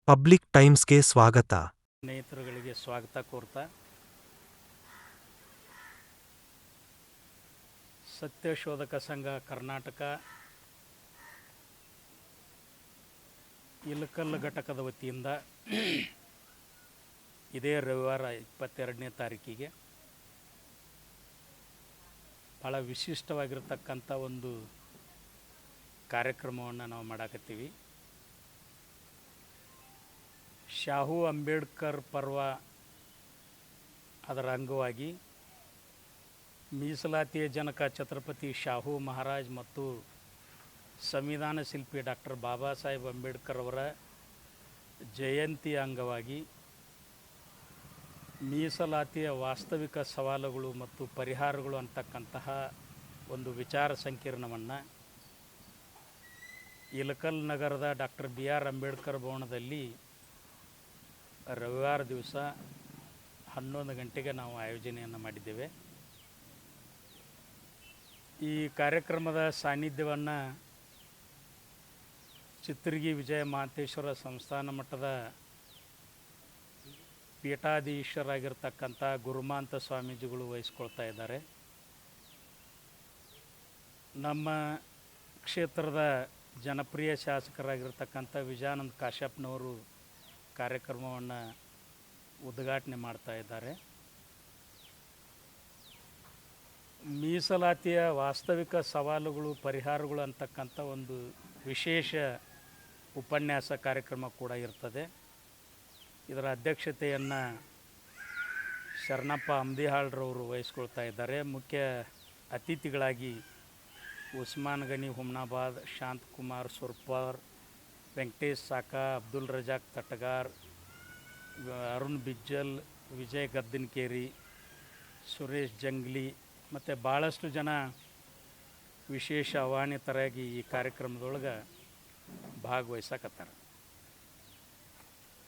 Public ಟೈಮ್ಸ್ಗೆ ಸ್ವಾಗತ. ಸ್ನೇಹಿತರುಗಳಿಗೆ ಸ್ವಾಗತ ಕೋರ್ತಾ ಸತ್ಯಶೋಧಕ ಸಂಘ ಕರ್ನಾಟಕ ಇಲಕಲ್ ಘಟಕದ ವತಿಯಿಂದ ಇದೇ ರವಿವಾರ 22ನೇ ತಾರೀಕಿಗೆ ಭಾಳ ವಿಶಿಷ್ಟವಾಗಿರ್ತಕ್ಕಂಥ ಒಂದು ಕಾರ್ಯಕ್ರಮವನ್ನು ನಾವು ಮಾಡಾಕತ್ತೀವಿ. ಶಾಹು ಅಂಬೇಡ್ಕರ್ ಪರ್ವ ಅದರ ಅಂಗವಾಗಿ ಮೀಸಲಾತಿಯ ಜನಕ ಛತ್ರಪತಿ ಶಾಹು ಮಹಾರಾಜ್ ಮತ್ತು ಸಂವಿಧಾನ ಶಿಲ್ಪಿ ಡಾಕ್ಟರ್ ಬಾಬಾ ಸಾಹೇಬ್ ಅಂಬೇಡ್ಕರ್ ಅವರ ಜಯಂತಿಯ ಅಂಗವಾಗಿ ಮೀಸಲಾತಿಯ ವಾಸ್ತವಿಕ ಸವಾಲುಗಳು ಮತ್ತು ಪರಿಹಾರಗಳು ಅಂತಕ್ಕಂತಹ ಒಂದು ವಿಚಾರ ಸಂಕಿರಣವನ್ನು ಇಲಕಲ್ ನಗರದ ಡಾಕ್ಟರ್ BR ಅಂಬೇಡ್ಕರ್ ಭವನದಲ್ಲಿ ರವಿವಾರ ದಿವಸ 11 ಗಂಟೆಗೆ ನಾವು ಆಯೋಜನೆಯನ್ನು ಮಾಡಿದ್ದೇವೆ. ಈ ಕಾರ್ಯಕ್ರಮದ ಸಾನ್ನಿಧ್ಯವನ್ನು ಚಿತ್ರಗಿ ವಿಜಯ ಮಹಾಂತೇಶ್ವರ ಸಂಸ್ಥಾನ ಮಟ್ಟದ ಪೀಠಾಧೀಶರಾಗಿರ್ತಕ್ಕಂಥ ಗುರುಮಾಂತ ಸ್ವಾಮೀಜಿಗಳು ವಹಿಸ್ಕೊಳ್ತಾ ಇದ್ದಾರೆ. ನಮ್ಮ ಕ್ಷೇತ್ರದ ಜನಪ್ರಿಯ ಶಾಸಕರಾಗಿರ್ತಕ್ಕಂಥ ವಿಜಯಾನಂದ ಕಾಶ್ಯಪ್ನವರು ಕಾರ್ಯಕ್ರಮವನ್ನು ಉದ್ಘಾಟನೆ ಮಾಡ್ತಾ ಇದ್ದಾರೆ. ಮೀಸಲಾತಿಯ ವಾಸ್ತವಿಕ ಸವಾಲುಗಳು ಪರಿಹಾರಗಳು ಅಂತಕ್ಕಂಥ ಒಂದು ವಿಶೇಷ ಉಪನ್ಯಾಸ ಕಾರ್ಯಕ್ರಮ ಕೂಡ ಇರ್ತದೆ. ಇದರ ಅಧ್ಯಕ್ಷತೆಯನ್ನು ಶರಣಪ್ಪ ಅಂದಿಹಾಳ್ರವರು ವಹಿಸ್ಕೊಳ್ತಾ ಇದ್ದಾರೆ. ಮುಖ್ಯ ಅತಿಥಿಗಳಾಗಿ ಉಸ್ಮಾನ್ ಗನಿ ಹುಮ್ನಾಬಾದ್, ಶಾಂತಕುಮಾರ್ ಸುರ್ಪರ್, ವೆಂಕಟೇಶ್ ಸಾಕಾ, ಅಬ್ದುಲ್ ರಜಾಕ್ ತಟಗಾರ್, ಅರುಣ್ ಬಿಜ್ಜಲ್, ವಿಜಯ್ ಗದ್ದನ್ಕೇರಿ, ಸುರೇಶ್ ಜಂಗ್ಲಿ ಮತ್ತು ಭಾಳಷ್ಟು ಜನ ವಿಶೇಷ ಆಹ್ವಾನಿತರಾಗಿ ಈ ಕಾರ್ಯಕ್ರಮದೊಳಗೆ ಭಾಗವಹಿಸಕತ್ತಾರೆ.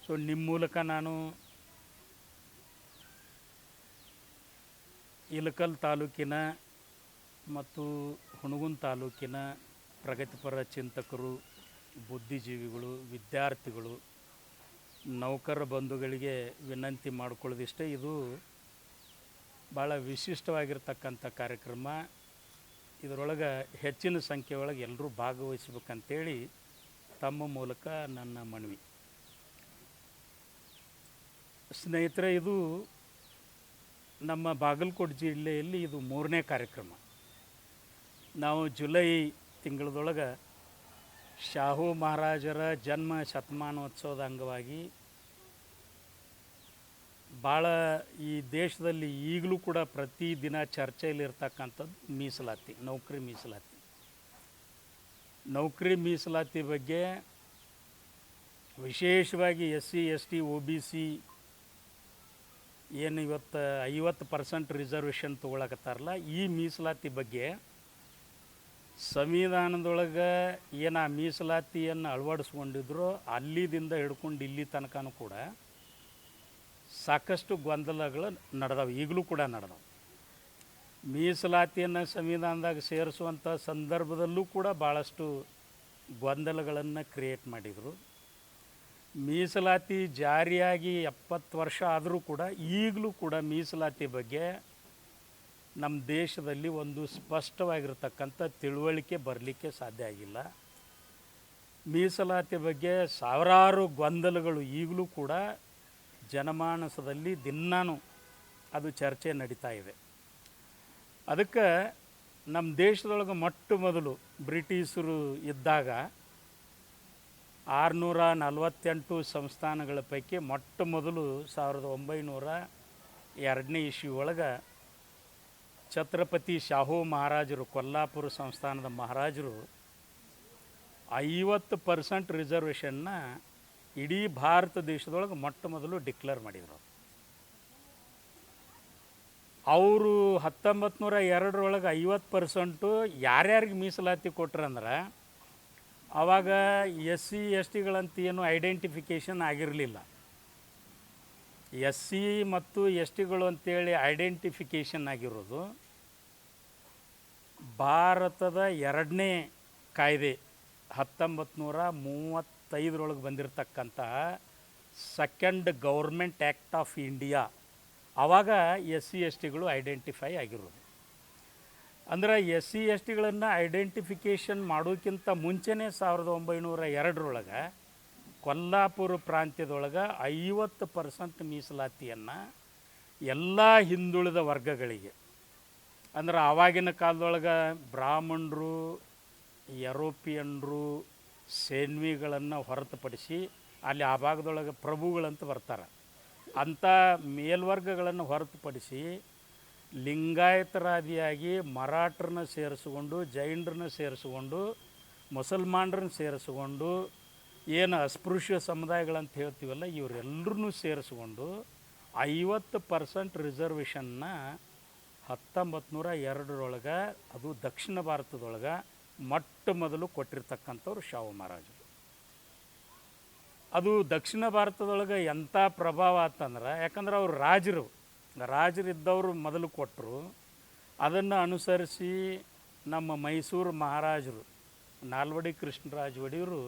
ಸೊ ನಿಮ್ಮ ಮೂಲಕ ನಾನು ಇಲಕಲ್ ತಾಲೂಕಿನ ಮತ್ತು ಹುಣಗುನ್ ತಾಲೂಕಿನ ಪ್ರಗತಿಪರ ಚಿಂತಕರು, ಬುದ್ಧಿಜೀವಿಗಳು, ವಿದ್ಯಾರ್ಥಿಗಳು, ನೌಕರ ಬಂಧುಗಳಿಗೆ ವಿನಂತಿ ಮಾಡಿಕೊಳ್ಳೋದಿಷ್ಟೇ. ಇದು ಭಾಳ ವಿಶಿಷ್ಟವಾಗಿರ್ತಕ್ಕಂಥ ಕಾರ್ಯಕ್ರಮ. ಇದರೊಳಗೆ ಹೆಚ್ಚಿನ ಸಂಖ್ಯೆಯೊಳಗೆ ಎಲ್ಲರೂ ಭಾಗವಹಿಸ್ಬೇಕಂತೇಳಿ ತಮ್ಮ ಮೂಲಕ ನನ್ನ ಮನವಿ. ಸ್ನೇಹಿತರೆ, ಇದು ನಮ್ಮ ಬಾಗಲಕೋಟೆ ಜಿಲ್ಲೆಯಲ್ಲಿ ಇದು 3ನೇ ಕಾರ್ಯಕ್ರಮ. ನಾವು ಜುಲೈ ತಿಂಗಳದೊಳಗೆ ಶಾಹು ಮಹಾರಾಜರ ಜನ್ಮ ಶತಮಾನೋತ್ಸವದ ಅಂಗವಾಗಿ ಭಾಳ ಈ ದೇಶದಲ್ಲಿ ಈಗಲೂ ಕೂಡ ಪ್ರತಿದಿನ ಚರ್ಚೆಯಲ್ಲಿರ್ತಕ್ಕಂಥದ್ದು ಮೀಸಲಾತಿ, ನೌಕರಿ ಮೀಸಲಾತಿ ಬಗ್ಗೆ ವಿಶೇಷವಾಗಿ SC ST OBC ಏನು ಇವತ್ತು 50% ರಿಸರ್ವೇಷನ್ ತೊಗೊಳಕತ್ತಾರಲ್ಲ, ಈ ಮೀಸಲಾತಿ ಬಗ್ಗೆ ಸಂವಿಧಾನದೊಳಗೆ ಏನು ಆ ಮೀಸಲಾತಿಯನ್ನು ಅಳವಡಿಸ್ಕೊಂಡಿದ್ರು ಅಲ್ಲಿದಿಂದ ಹಿಡ್ಕೊಂಡು ಇಲ್ಲಿ ತನಕನೂ ಕೂಡ ಸಾಕಷ್ಟು ಗೊಂದಲಗಳು ನಡೆದವು, ಈಗಲೂ ಕೂಡ ನಡೆದವು. ಮೀಸಲಾತಿಯನ್ನು ಸಂವಿಧಾನದಾಗ ಸೇರಿಸುವಂಥ ಸಂದರ್ಭದಲ್ಲೂ ಕೂಡ ಭಾಳಷ್ಟು ಗೊಂದಲಗಳನ್ನು ಕ್ರಿಯೇಟ್ ಮಾಡಿದರು. ಮೀಸಲಾತಿ ಜಾರಿಯಾಗಿ 70 ವರ್ಷ ಆದರೂ ಕೂಡ ಈಗಲೂ ಕೂಡ ಮೀಸಲಾತಿ ಬಗ್ಗೆ ನಮ್ಮ ದೇಶದಲ್ಲಿ ಒಂದು ಸ್ಪಷ್ಟವಾಗಿರ್ತಕ್ಕಂಥ ತಿಳುವಳಿಕೆ ಬರಲಿಕ್ಕೆ ಸಾಧ್ಯ ಆಗಿಲ್ಲ. ಮೀಸಲಾತಿ ಬಗ್ಗೆ ಸಾವಿರಾರು ಗೊಂದಲಗಳು ಈಗಲೂ ಕೂಡ ಜನಮಾನಸದಲ್ಲಿ ದಿನಾನೂ ಅದು ಚರ್ಚೆ ನಡೀತಾ ಇದೆ. ಅದಕ್ಕೆ ನಮ್ಮ ದೇಶದೊಳಗೆ ಮೊಟ್ಟ ಮೊದಲು ಬ್ರಿಟಿಷರು ಇದ್ದಾಗ 648 ಸಂಸ್ಥಾನಗಳ ಪೈಕಿ ಮೊಟ್ಟ ಮೊದಲು 1902ನೇ ಇಸ್ವಿ ಒಳಗೆ ಛತ್ರಪತಿ ಶಾಹು ಮಹಾರಾಜರು, ಕೊಲ್ಲಾಪುರ ಸಂಸ್ಥಾನದ ಮಹಾರಾಜರು 50% ರಿಸರ್ವೇಷನ್ನ ಇಡೀ ಭಾರತ ದೇಶದೊಳಗೆ ಮೊಟ್ಟ ಮೊದಲು ಡಿಕ್ಲೇರ್ ಮಾಡಿದರು. ಅವರು 1902 50% ಯಾರ್ಯಾರಿಗೆ ಮೀಸಲಾತಿ ಕೊಟ್ರಂದ್ರೆ ಆವಾಗ SC STಗಳಂತ ಏನು ಐಡೆಂಟಿಫಿಕೇಷನ್ ಆಗಿರಲಿಲ್ಲ. SC ಮತ್ತು STಗಳು ಅಂತೇಳಿ ಐಡೆಂಟಿಫಿಕೇಷನ್ ಆಗಿರೋದು ಭಾರತದ 2ನೇ ಕಾಯ್ದೆ 1935 ಬಂದಿರತಕ್ಕಂತಹ second government act of India ಆವಾಗ ಎಸ್ ಸಿ ಎಸ್ ಟಿಗಳು ಐಡೆಂಟಿಫೈ ಆಗಿರೋದು. ಅಂದ್ರೆ ಎಸ್ ಸಿ ಎಸ್ ಟಿಗಳನ್ನು ಐಡೆಂಟಿಫಿಕೇಷನ್ ಮಾಡೋಕ್ಕಿಂತ ಮುಂಚೆನೇ 1902 ಕೊಲ್ಲಾಪುರ ಪ್ರಾಂತ್ಯದೊಳಗೆ 50% ಮೀಸಲಾತಿಯನ್ನು ಎಲ್ಲ ಹಿಂದುಳಿದ ವರ್ಗಗಳಿಗೆ, ಅಂದ್ರೆ ಆವಾಗಿನ ಕಾಲದೊಳಗೆ ಬ್ರಾಹ್ಮಣರು, ಯುರೋಪಿಯನ್ರು, ಸೇನ್ವಿಗಳನ್ನು ಹೊರತುಪಡಿಸಿ ಅಲ್ಲಿ ಆ ಭಾಗದೊಳಗೆ ಪ್ರಭುಗಳಂತ ಬರ್ತಾರೆ, ಅಂಥ ಮೇಲ್ವರ್ಗಗಳನ್ನು ಹೊರತುಪಡಿಸಿ ಲಿಂಗಾಯತರಾದಿಯಾಗಿ ಮರಾಠರನ್ನ ಸೇರಿಸಿಕೊಂಡು, ಜೈನರನ್ನ ಸೇರಿಸಿಕೊಂಡು, ಮುಸಲ್ಮಾನರನ್ನ ಸೇರಿಸಿಕೊಂಡು, ಏನು ಅಸ್ಪೃಶ್ಯ ಸಮುದಾಯಗಳಂತ ಹೇಳ್ತೀವಲ್ಲ ಇವರೆಲ್ಲರೂ ಸೇರಿಸ್ಕೊಂಡು 50% ರಿಸರ್ವೇಷನ್ನ 1902 ಅದು ದಕ್ಷಿಣ ಭಾರತದೊಳಗೆ ಮೊಟ್ಟ ಮೊದಲು ಕೊಟ್ಟಿರ್ತಕ್ಕಂಥವ್ರು ಶಾಹು ಮಹಾರಾಜರು. ಅದು ದಕ್ಷಿಣ ಭಾರತದೊಳಗೆ ಎಂಥ ಪ್ರಭಾವ ಆತಂದ್ರೆ, ಯಾಕಂದ್ರೆ ಅವ್ರು ರಾಜರಿದ್ದವರು ಮೊದಲು ಕೊಟ್ಟರು. ಅದನ್ನು ಅನುಸರಿಸಿ ನಮ್ಮ ಮೈಸೂರು ಮಹಾರಾಜರು ನಾಲ್ವಡಿ ಕೃಷ್ಣರಾಜ ಒಡೆಯರು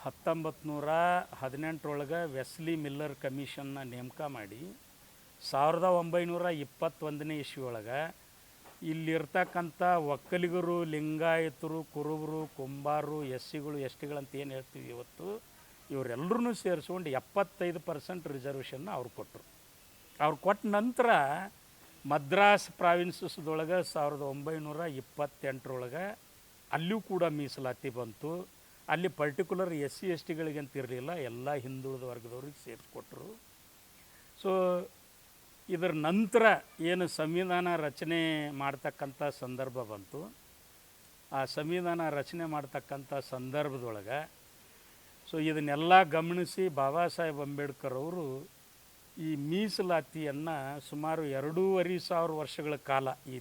1918 ವೆಸ್ಲಿ ಮಿಲ್ಲರ್ ಕಮಿಷನ್ನ ನೇಮಕ ಮಾಡಿ 1921 ಇಸ್ವಿ ಒಳಗೆ ಇಲ್ಲಿರ್ತಕ್ಕಂಥ ಒಕ್ಕಲಿಗರು, ಲಿಂಗಾಯತರು, ಕುರುಬರು, ಕುಂಬಾರರು, ಎಸ್ ಸಿಗಳು, ಎಸ್ ಟಿಗಳಂತ ಏನು ಹೇಳ್ತೀವಿ ಇವತ್ತು, ಇವರೆಲ್ಲರೂ ಸೇರಿಸ್ಕೊಂಡು 75% ರಿಸರ್ವೇಷನ್ನ ಅವ್ರು ಕೊಟ್ಟರು. ಅವ್ರು ಕೊಟ್ಟ ನಂತರ ಮದ್ರಾಸ್ ಪ್ರಾವಿನ್ಸಸ್ದೊಳಗೆ 1928 ಅಲ್ಲಿಯೂ ಕೂಡ ಮೀಸಲಾತಿ ಬಂತು. ಅಲ್ಲಿ ಪರ್ಟಿಕ್ಯುಲರ್ ಎಸ್ ಸಿ ಎಸ್ ಟಿಗಳಿಗೆ ಅಂತ ಇರಲಿಲ್ಲ, ಎಲ್ಲ ಹಿಂದುಳಿದ ವರ್ಗದವ್ರಿಗೆ ಸೇರಿಸ್ಕೊಟ್ರು. ಸೊ ಇದರ ನಂತರ ಏನು ಸಂವಿಧಾನ ರಚನೆ ಮಾಡ್ತಕ್ಕಂಥ ಸಂದರ್ಭ ಬಂತು, ಆ ಸಂವಿಧಾನ ರಚನೆ ಮಾಡ್ತಕ್ಕಂಥ ಸಂದರ್ಭದೊಳಗೆ ಸೊ ಇದನ್ನೆಲ್ಲ ಗಮನಿಸಿ ಬಾಬಾ ಸಾಹೇಬ್ ಅಂಬೇಡ್ಕರ್ ಅವರು ಈ ಮೀಸಲಾತಿಯನ್ನು ಸುಮಾರು 2500 ವರ್ಷಗಳ ಕಾಲ ಈ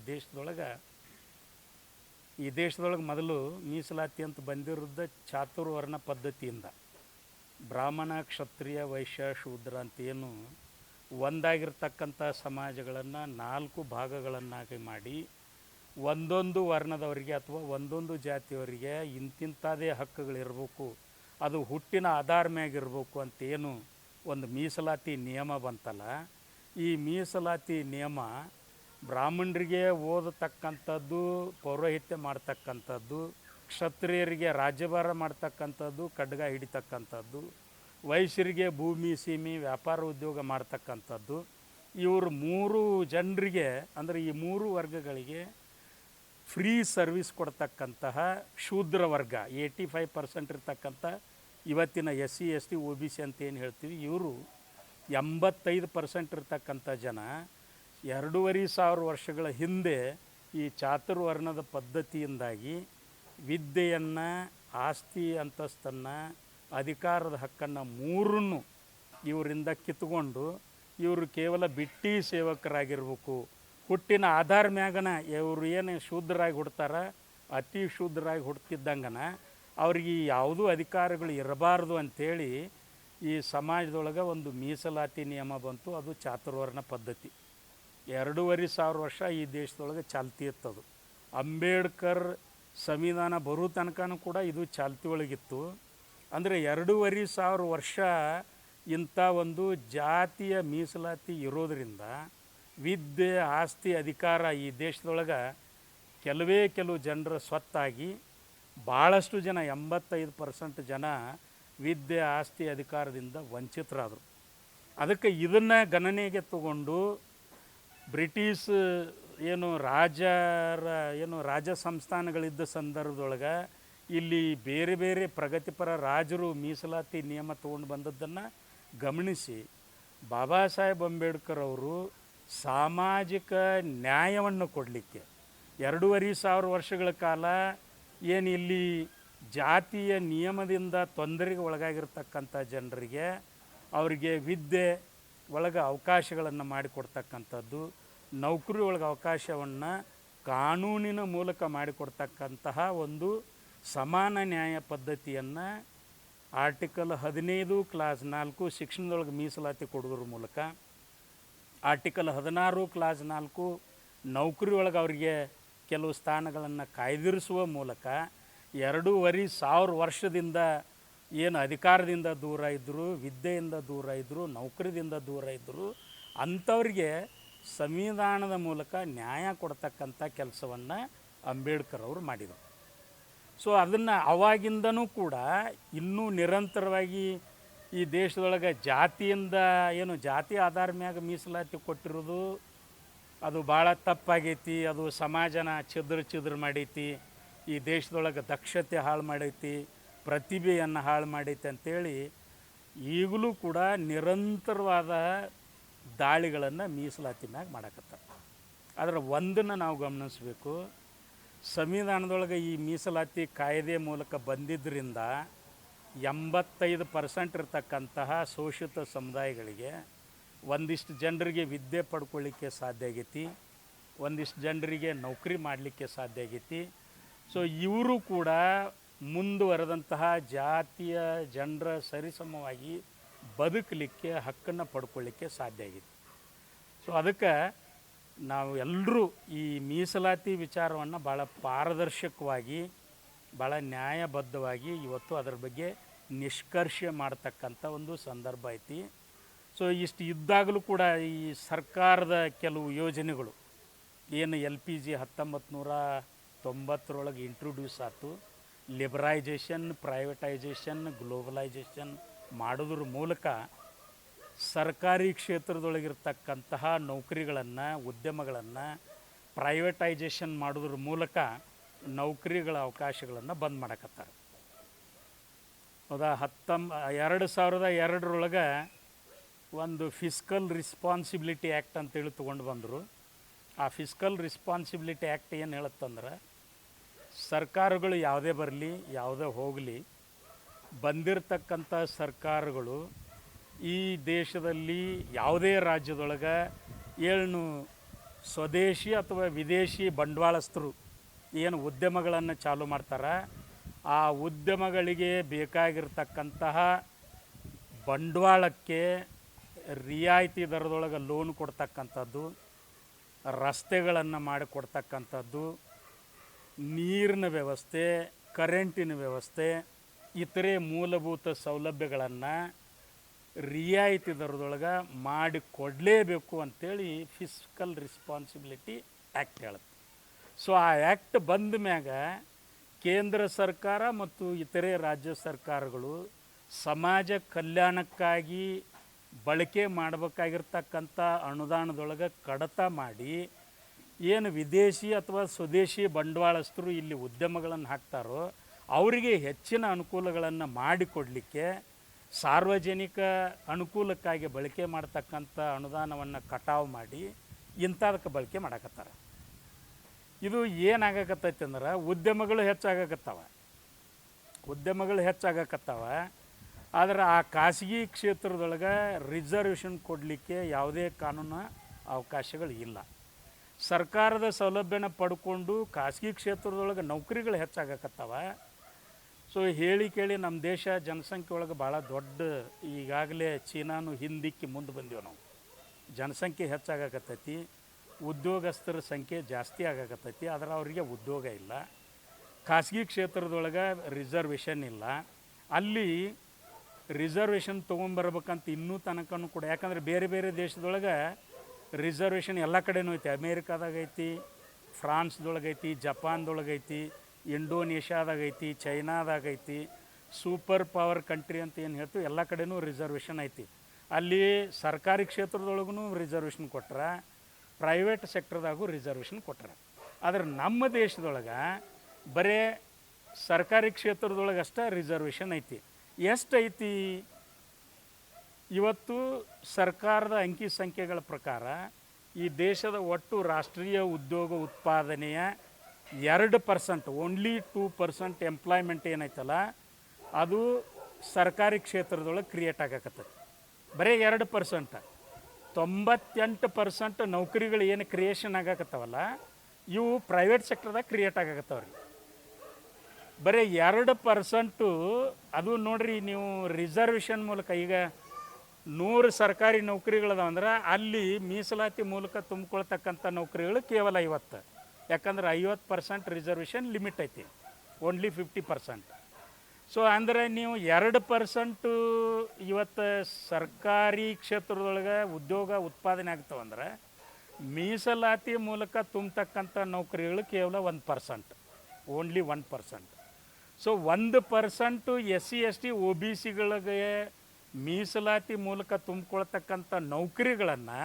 ದೇಶದೊಳಗೆ ಮೊದಲು ಮೀಸಲಾತಿ ಅಂತ ಬಂದಿರೋದು ಚಾತುರ್ವರ್ಣ ಪದ್ಧತಿಯಿಂದ, ಬ್ರಾಹ್ಮಣ, ಕ್ಷತ್ರಿಯ, ವೈಶ್ಯ, ಶೂದ್ರ ಅಂತೇನು ಒಂದಾಗಿರ್ತಕ್ಕಂಥ ಸಮಾಜಗಳನ್ನು 4 ಭಾಗಗಳನ್ನಾಗಿ ಮಾಡಿ ಒಂದೊಂದು ವರ್ಣದವರಿಗೆ ಅಥವಾ ಒಂದೊಂದು ಜಾತಿಯವರಿಗೆ ಇಂತಿಂಥದೇ ಹಕ್ಕುಗಳಿರಬೇಕು, ಅದು ಹುಟ್ಟಿನ ಆಧಾರ ಮ್ಯಾಗಿರ್ಬೇಕು ಅಂತೇನು ಒಂದು ಮೀಸಲಾತಿ ನಿಯಮ ಬಂತಲ್ಲ, ಈ ಮೀಸಲಾತಿ ನಿಯಮ ಬ್ರಾಹ್ಮಣರಿಗೆ ಓದತಕ್ಕಂಥದ್ದು, ಪೌರೋಹಿತ್ಯ ಮಾಡ್ತಕ್ಕಂಥದ್ದು, ಕ್ಷತ್ರಿಯರಿಗೆ ರಾಜ್ಯಭಾರ ಮಾಡ್ತಕ್ಕಂಥದ್ದು, ಖಡ್ಗ ಹಿಡಿತಕ್ಕಂಥದ್ದು, ವೈಶ್ಯರಿಗೆ ಭೂಮಿ, ಸೀಮೆ, ವ್ಯಾಪಾರ, ಉದ್ಯೋಗ ಮಾಡ್ತಕ್ಕಂಥದ್ದು, ಇವರು 3 ಜನರಿಗೆ ಅಂದರೆ ಈ 3 ವರ್ಗಗಳಿಗೆ ಫ್ರೀ ಸರ್ವಿಸ್ ಕೊಡ್ತಕ್ಕಂತಹ ಶೂದ್ರ ವರ್ಗ 85% ಇರ್ತಕ್ಕಂಥ ಇವತ್ತಿನ S C S T O B C ಅಂತ ಏನು ಹೇಳ್ತೀವಿ, ಇವರು 85% ಇರ್ತಕ್ಕಂಥ ಜನ 2500 ವರ್ಷಗಳ ಹಿಂದೆ ಈ ಚಾತುರ್ವರ್ಣದ ಪದ್ಧತಿಯಿಂದಾಗಿ ವಿದ್ಯೆಯನ್ನು, ಆಸ್ತಿ ಅಂತಸ್ತನ್ನು, ಅಧಿಕಾರದ ಹಕ್ಕನ್ನು 3 ಇವರಿಂದ ಕಿತ್ಕೊಂಡು ಇವರು ಕೇವಲ ಬಿಟ್ಟಿ ಸೇವಕರಾಗಿರ್ಬೇಕು, ಹುಟ್ಟಿನ ಆಧಾರ ಮ್ಯಾಗನ ಇವರು ಏನು ಶೂದ್ರರಾಗಿ ಹುಡ್ತಾರ, ಅತಿ ಶೂದ್ರರಾಗಿ ಹುಡ್ತಿದ್ದಂಗನ ಅವ್ರಿಗೆ ಯಾವುದೂ ಅಧಿಕಾರಗಳು ಇರಬಾರ್ದು ಅಂಥೇಳಿ ಈ ಸಮಾಜದೊಳಗೆ ಒಂದು ಮೀಸಲಾತಿ ನಿಯಮ ಬಂತು. ಅದು ಚಾತುರ್ವರ್ಣ ಪದ್ಧತಿ 2500 ವರ್ಷ ಈ ದೇಶದೊಳಗೆ ಚಾಲ್ತಿ ಇತ್ತದು. ಅಂಬೇಡ್ಕರ್ ಸಂವಿಧಾನ ಬರೋ ತನಕನೂ ಕೂಡ ಇದು ಚಾಲ್ತಿ ಒಳಗಿತ್ತು. ಅಂದರೆ 2500 ವರ್ಷ ಇಂಥ ಒಂದು ಜಾತಿಯ ಮೀಸಲಾತಿ ಇರೋದರಿಂದ ವಿದ್ಯೆ, ಆಸ್ತಿ, ಅಧಿಕಾರ ಈ ದೇಶದೊಳಗೆ ಕೆಲವು ಜನರ ಸ್ವತ್ತಾಗಿ ಭಾಳಷ್ಟು ಜನ 85% ಜನ ವಿದ್ಯೆ, ಆಸ್ತಿ, ಅಧಿಕಾರದಿಂದ ವಂಚಿತರಾದರು. ಅದಕ್ಕೆ ಇದನ್ನು ಗಣನೆಗೆ ತಗೊಂಡು ಬ್ರಿಟಿಷ್ ರಾಜ ಸಂಸ್ಥಾನಗಳಿದ್ದ ಸಂದರ್ಭದೊಳಗೆ ಇಲ್ಲಿ ಬೇರೆ ಬೇರೆ ಪ್ರಗತಿಪರ ರಾಜರು ಮೀಸಲಾತಿ ನಿಯಮ ತೊಗೊಂಡು ಬಂದದ್ದನ್ನು ಗಮನಿಸಿ ಬಾಬಾ ಸಾಹೇಬ್ ಅಂಬೇಡ್ಕರ್ ಅವರು ಸಾಮಾಜಿಕ ನ್ಯಾಯವನ್ನು ಕೊಡಲಿಕ್ಕೆ 2500 ವರ್ಷಗಳ ಕಾಲ ಏನು ಇಲ್ಲಿ ಜಾತಿಯ ನಿಯಮದಿಂದ ತೊಂದರೆಗೆ ಒಳಗಾಗಿರ್ತಕ್ಕಂಥ ಜನರಿಗೆ ಅವರಿಗೆ ವಿದ್ಯೆ ಒಳಗೆ ಅವಕಾಶಗಳನ್ನು ಮಾಡಿಕೊಡ್ತಕ್ಕಂಥದ್ದು, ನೌಕರಿ ಒಳಗೆ ಅವಕಾಶವನ್ನು ಕಾನೂನಿನ ಮೂಲಕ ಮಾಡಿಕೊಡ್ತಕ್ಕಂತಹ ಒಂದು ಸಮಾನ ನ್ಯಾಯ ಪದ್ಧತಿಯನ್ನು ಆರ್ಟಿಕಲ್ 15 ಕ್ಲಾಸ್ 4 ಶಿಕ್ಷಣದೊಳಗೆ ಮೀಸಲಾತಿ ಕೊಡೋದ್ರ ಮೂಲಕ, ಆರ್ಟಿಕಲ್ 16 ಕ್ಲಾಸ್ 4 ನೌಕರಿ ಒಳಗೆ ಅವರಿಗೆ ಕೆಲವು ಸ್ಥಾನಗಳನ್ನು ಕಾಯ್ದಿರಿಸುವ ಮೂಲಕ 2500 ವರ್ಷದಿಂದ ಏನು ಅಧಿಕಾರದಿಂದ ದೂರ ಇದ್ದರು, ವಿದ್ಯೆಯಿಂದ ದೂರ ಇದ್ದರು, ನೌಕರಿದಿಂದ ದೂರ ಇದ್ದರು, ಅಂಥವ್ರಿಗೆ ಸಂವಿಧಾನದ ಮೂಲಕ ನ್ಯಾಯ ಕೊಡ್ತಕ್ಕಂಥ ಕೆಲಸವನ್ನು ಅಂಬೇಡ್ಕರ್ ಅವರು ಮಾಡಿದರು. ಸೊ ಅದನ್ನು ಅವಾಗಿಂದನೂ ಕೂಡ ಇನ್ನೂ ನಿರಂತರವಾಗಿ ಈ ದೇಶದೊಳಗೆ ಜಾತಿಯಿಂದ ಏನು ಜಾತಿ ಆಧಾರ ಮ್ಯಾಗ ಮೀಸಲಾತಿ ಕೊಟ್ಟಿರೋದು ಅದು ಭಾಳ ತಪ್ಪಾಗೈತಿ. ಅದು ಸಮಾಜನ ಚಿದ್ರ ಮಾಡೈತಿ, ಈ ದೇಶದೊಳಗೆ ದಕ್ಷತೆ ಹಾಳು ಮಾಡೈತಿ, ಪ್ರತಿಭೆಯನ್ನು ಹಾಳು ಮಾಡೈತಿ ಅಂಥೇಳಿ ಈಗಲೂ ಕೂಡ ನಿರಂತರವಾದ ದಾಳಿಗಳನ್ನು ಮೀಸಲಾತಿ ಮ್ಯಾಗ ಮಾಡಕತ್ತಾರೆ. ಆದರೆ ಒಂದನ್ನು ನಾವು ಗಮನಿಸಬೇಕು, ಸಂವಿಧಾನದೊಳಗೆ ಈ ಮೀಸಲಾತಿ ಕಾಯ್ದೆ ಮೂಲಕ ಬಂದಿದ್ದರಿಂದ 85% ಇರ್ತಕ್ಕಂತಹ ಶೋಷಿತ ಸಮುದಾಯಗಳಿಗೆ ಒಂದಿಷ್ಟು ಜನರಿಗೆ ವಿದ್ಯೆ ಪಡ್ಕೊಳ್ಳಿಕ್ಕೆ ಸಾಧ್ಯ ಆಗೈತಿ, ಒಂದಿಷ್ಟು ಜನರಿಗೆ ನೌಕರಿ ಮಾಡಲಿಕ್ಕೆ ಸಾಧ್ಯ ಆಗೈತಿ. ಸೊ ಇವರು ಕೂಡ ಮುಂದುವರೆದಂತಹ ಜಾತಿಯ ಜನರ ಸರಿಸಮವಾಗಿ ಬದುಕಲಿಕ್ಕೆ ಹಕ್ಕನ್ನು ಪಡ್ಕೊಳ್ಳಿಕ್ಕೆ ಸಾಧ್ಯ ಆಗೈತಿ. ಸೊ ಅದಕ್ಕೆ ನಾವು ಎಲ್ಲರೂ ಈ ಮೀಸಲಾತಿ ವಿಚಾರವನ್ನು ಭಾಳ ಪಾರದರ್ಶಕವಾಗಿ, ಭಾಳ ನ್ಯಾಯಬದ್ಧವಾಗಿ ಇವತ್ತು ಅದರ ಬಗ್ಗೆ ನಿಷ್ಕರ್ಷೆ ಮಾಡ್ತಕ್ಕಂಥ ಒಂದು ಸಂದರ್ಭ ಐತಿ. ಸೊ ಇಷ್ಟು ಇದ್ದಾಗಲೂ ಕೂಡ ಈ ಸರ್ಕಾರದ ಕೆಲವು ಯೋಜನೆಗಳು ಏನು LPG 1990 ಇಂಟ್ರೊಡ್ಯೂಸ್ ಆಯ್ತು, ಲಿಬರೈಜೇಷನ್, ಪ್ರೈವೇಟೈಜೇಷನ್, ಗ್ಲೋಬಲೈಜೇಷನ್ ಮಾಡೋದ್ರ ಮೂಲಕ ಸರ್ಕಾರಿ ಕ್ಷೇತ್ರದೊಳಗಿರ್ತಕ್ಕಂತಹ ನೌಕರಿಗಳನ್ನು, ಉದ್ಯಮಗಳನ್ನು ಪ್ರೈವೇಟೈಜೇಷನ್ ಮಾಡೋದ್ರ ಮೂಲಕ ನೌಕರಿಗಳ ಅವಕಾಶಗಳನ್ನು ಬಂದ್ ಮಾಡಕತ್ತಾರೆ. ಹೌದಾ? 2002 ಒಂದು ಫಿಸ್ಕಲ್ ರಿಸ್ಪಾನ್ಸಿಬಿಲಿಟಿ ಆ್ಯಕ್ಟ್ ಅಂತೇಳಿ ತೊಗೊಂಡು ಬಂದರು. ಆ ಫಿಸ್ಕಲ್ ರಿಸ್ಪಾನ್ಸಿಬಿಲಿಟಿ ಆ್ಯಕ್ಟ್ ಏನು ಹೇಳುತ್ತಂದ್ರೆ, ಸರ್ಕಾರಗಳು ಯಾವುದೇ ಬರಲಿ, ಯಾವುದೇ ಹೋಗಲಿ, ಬಂದಿರತಕ್ಕಂಥ ಸರ್ಕಾರಗಳು ಈ ದೇಶದಲ್ಲಿ ಯಾವುದೇ ರಾಜ್ಯದೊಳಗೆ ಏನು ಸ್ವದೇಶಿ ಅಥವಾ ವಿದೇಶಿ ಬಂಡವಾಳಸ್ಥರು ಏನು ಉದ್ಯಮಗಳನ್ನು ಚಾಲು ಮಾಡ್ತಾರೆ, ಆ ಉದ್ಯಮಗಳಿಗೆ ಬೇಕಾಗಿರ್ತಕ್ಕಂತಹ ಬಂಡವಾಳಕ್ಕೆ ರಿಯಾಯಿತಿ ದರದೊಳಗೆ ಲೋನ್ ಕೊಡ್ತಕ್ಕಂಥದ್ದು, ರಸ್ತೆಗಳನ್ನು ಮಾಡಿಕೊಡ್ತಕ್ಕಂಥದ್ದು, ನೀರಿನ ವ್ಯವಸ್ಥೆ, ಕರೆಂಟಿನ ವ್ಯವಸ್ಥೆ, ಇತರೆ ಮೂಲಭೂತ ಸೌಲಭ್ಯಗಳನ್ನು ರಿಯಾಯಿತಿ ದರದೊಳಗೆ ಮಾಡಿಕೊಡಲೇಬೇಕು ಅಂಥೇಳಿ ಫಿಸ್ಕಲ್ ರಿಸ್ಪಾನ್ಸಿಬಿಲಿಟಿ ಆ್ಯಕ್ಟ್ ಹೇಳುತ್ತೆ. ಸೊ ಆ ಆ್ಯಕ್ಟ್ ಬಂದ ಮ್ಯಾಗ ಕೇಂದ್ರ ಸರ್ಕಾರ ಮತ್ತು ಇತರೆ ರಾಜ್ಯ ಸರ್ಕಾರಗಳು ಸಮಾಜ ಕಲ್ಯಾಣಕ್ಕಾಗಿ ಬಳಕೆ ಮಾಡಬೇಕಾಗಿರ್ತಕ್ಕಂಥ ಅನುದಾನದೊಳಗೆ ಕಡಿತ ಮಾಡಿ ಏನು ವಿದೇಶಿ ಅಥವಾ ಸ್ವದೇಶಿ ಬಂಡವಾಳಸ್ಥರು ಇಲ್ಲಿ ಉದ್ಯಮಗಳನ್ನು ಹಾಕ್ತಾರೋ ಅವರಿಗೆ ಹೆಚ್ಚಿನ ಅನುಕೂಲಗಳನ್ನು ಮಾಡಿಕೊಡಲಿಕ್ಕೆ, ಸಾರ್ವಜನಿಕ ಅನುಕೂಲಕ್ಕಾಗಿ ಬಳಕೆ ಮಾಡ್ತಕ್ಕಂಥ ಅನುದಾನವನ್ನು ಕಟಾವು ಮಾಡಿ ಇಂಥದಕ್ಕೆ ಬಳಕೆ ಮಾಡಕತ್ತಾರೆ. ಇದು ಏನಾಗಕತ್ತೈತಿ ಅಂದ್ರೆ ಉದ್ಯಮಗಳು ಹೆಚ್ಚಾಗಕತ್ತಾವ. ಆದರೆ ಆ ಖಾಸಗಿ ಕ್ಷೇತ್ರದೊಳಗೆ ರಿಸರ್ವೇಷನ್ ಕೊಡಲಿಕ್ಕೆ ಯಾವುದೇ ಕಾನೂನು ಅವಕಾಶಗಳು ಇಲ್ಲ. ಸರ್ಕಾರದ ಸೌಲಭ್ಯನ ಪಡ್ಕೊಂಡು ಖಾಸಗಿ ಕ್ಷೇತ್ರದೊಳಗೆ ನೌಕರಿಗಳು ಹೆಚ್ಚಾಗಕತ್ತಾವ. ಸೊ ಹೇಳಿ ಕೇಳಿ ನಮ್ಮ ದೇಶ ಜನಸಂಖ್ಯೆ ಒಳಗೆ ಭಾಳ ದೊಡ್ಡ, ಈಗಾಗಲೇ ಚೀನಾನು ಹಿಂದಿಕ್ಕಿ ಮುಂದೆ ಬಂದೀವಿ ನಾವು. ಜನಸಂಖ್ಯೆ ಹೆಚ್ಚಾಗಕತ್ತೈತಿ, ಉದ್ಯೋಗಸ್ಥರ ಸಂಖ್ಯೆ ಜಾಸ್ತಿ ಆಗಕತ್ತೈತಿ, ಆದರೆ ಅವರಿಗೆ ಉದ್ಯೋಗ ಇಲ್ಲ. ಖಾಸಗಿ ಕ್ಷೇತ್ರದೊಳಗೆ ರಿಸರ್ವೇಷನ್ ಇಲ್ಲ. ಅಲ್ಲಿ ರಿಸರ್ವೇಷನ್ ತೊಗೊಂಬರ್ಬೇಕಂತ ಇನ್ನೂ ತನಕನೂ ಕೂಡ, ಯಾಕಂದರೆ ಬೇರೆ ಬೇರೆ ದೇಶದೊಳಗೆ ರಿಸರ್ವೇಷನ್ ಎಲ್ಲ ಕಡೆನೂ ಐತಿ. ಅಮೇರಿಕಾದಾಗೈತಿ, ಫ್ರಾನ್ಸ್ದೊಳಗೈತಿ, ಜಪಾನ್ದೊಳಗೈತಿ, ಇಂಡೋನೇಷ್ಯಾದಾಗೈತಿ, ಚೈನಾದಾಗೈತಿ, ಸೂಪರ್ ಪವರ್ ಕಂಟ್ರಿ ಅಂತ ಏನು ಹೇಳ್ತೀವಿ, ಎಲ್ಲ ಕಡೆನೂ ರಿಸರ್ವೇಷನ್ ಐತಿ. ಅಲ್ಲಿ ಸರ್ಕಾರಿ ಕ್ಷೇತ್ರದೊಳಗೂ ರಿಸರ್ವೇಷನ್ ಕೊಟ್ರ, ಪ್ರೈವೇಟ್ ಸೆಕ್ಟರ್ದಾಗೂ ರಿಸರ್ವೇಷನ್ ಕೊಟ್ರ. ಆದರೆ ನಮ್ಮ ದೇಶದೊಳಗೆ ಬರೀ ಸರ್ಕಾರಿ ಕ್ಷೇತ್ರದೊಳಗೆ ಅಷ್ಟೇ ರಿಸರ್ವೇಷನ್ ಐತಿ. ಎಷ್ಟೈತಿ? ಇವತ್ತು ಸರ್ಕಾರದ ಅಂಕಿ ಸಂಖ್ಯೆಗಳ ಪ್ರಕಾರ ಈ ದೇಶದ ಒಟ್ಟು ರಾಷ್ಟ್ರೀಯ ಉದ್ಯೋಗ ಉತ್ಪಾದನೆಯ 2%, ಓನ್ಲಿ 2% ಎಂಪ್ಲಾಯ್ಮೆಂಟ್ ಏನೈತಲ್ಲ ಅದು ಸರ್ಕಾರಿ ಕ್ಷೇತ್ರದೊಳಗೆ ಕ್ರಿಯೇಟ್ ಆಗಕತ್ತೈತಿ. ಬರೀ 2%. 98% ನೌಕರಿಗಳು ಏನು ಕ್ರಿಯೇಷನ್ ಆಗಕತ್ತಾವಲ್ಲ ಇವು ಪ್ರೈವೇಟ್ ಸೆಕ್ಟರ್ದಾಗ ಕ್ರಿಯೇಟ್ ಆಗಕತ್ತವ್ರಿ. ಬರೀ 2% ಅದು ನೋಡ್ರಿ ನೀವು. ರಿಸರ್ವೇಷನ್ ಮೂಲಕ ಈಗ 100 ಸರ್ಕಾರಿ ನೌಕರಿಗಳದಾವಂದ್ರೆ ಅಲ್ಲಿ ಮೀಸಲಾತಿ ಮೂಲಕ ತುಂಬಿಕೊಳ್ತಕ್ಕಂಥ ನೌಕರಿಗಳು ಕೇವಲ 50. ಯಾಕಂದ್ರೆ 50% ರಿಸರ್ವೇಷನ್ ಲಿಮಿಟ್ ಐತಿ, ಓನ್ಲಿ 50%. ಸೊ ಅಂದರೆ ನೀವು 2% ಇವತ್ತು ಸರ್ಕಾರಿ ಕ್ಷೇತ್ರದೊಳಗೆ ಉದ್ಯೋಗ ಉತ್ಪಾದನೆ ಆಗ್ತಾವಂದ್ರೆ ಮೀಸಲಾತಿ ಮೂಲಕ ತುಂಬತಕ್ಕಂಥ ನೌಕರಿಗಳು ಕೇವಲ 1%, ಓನ್ಲಿ 1%. ಸೊ 1% SC ST OBCಗಳಿಗೆ ಮೀಸಲಾತಿ ಮೂಲಕ ತುಂಬಿಕೊಳ್ತಕ್ಕಂಥ ನೌಕರಿಗಳನ್ನು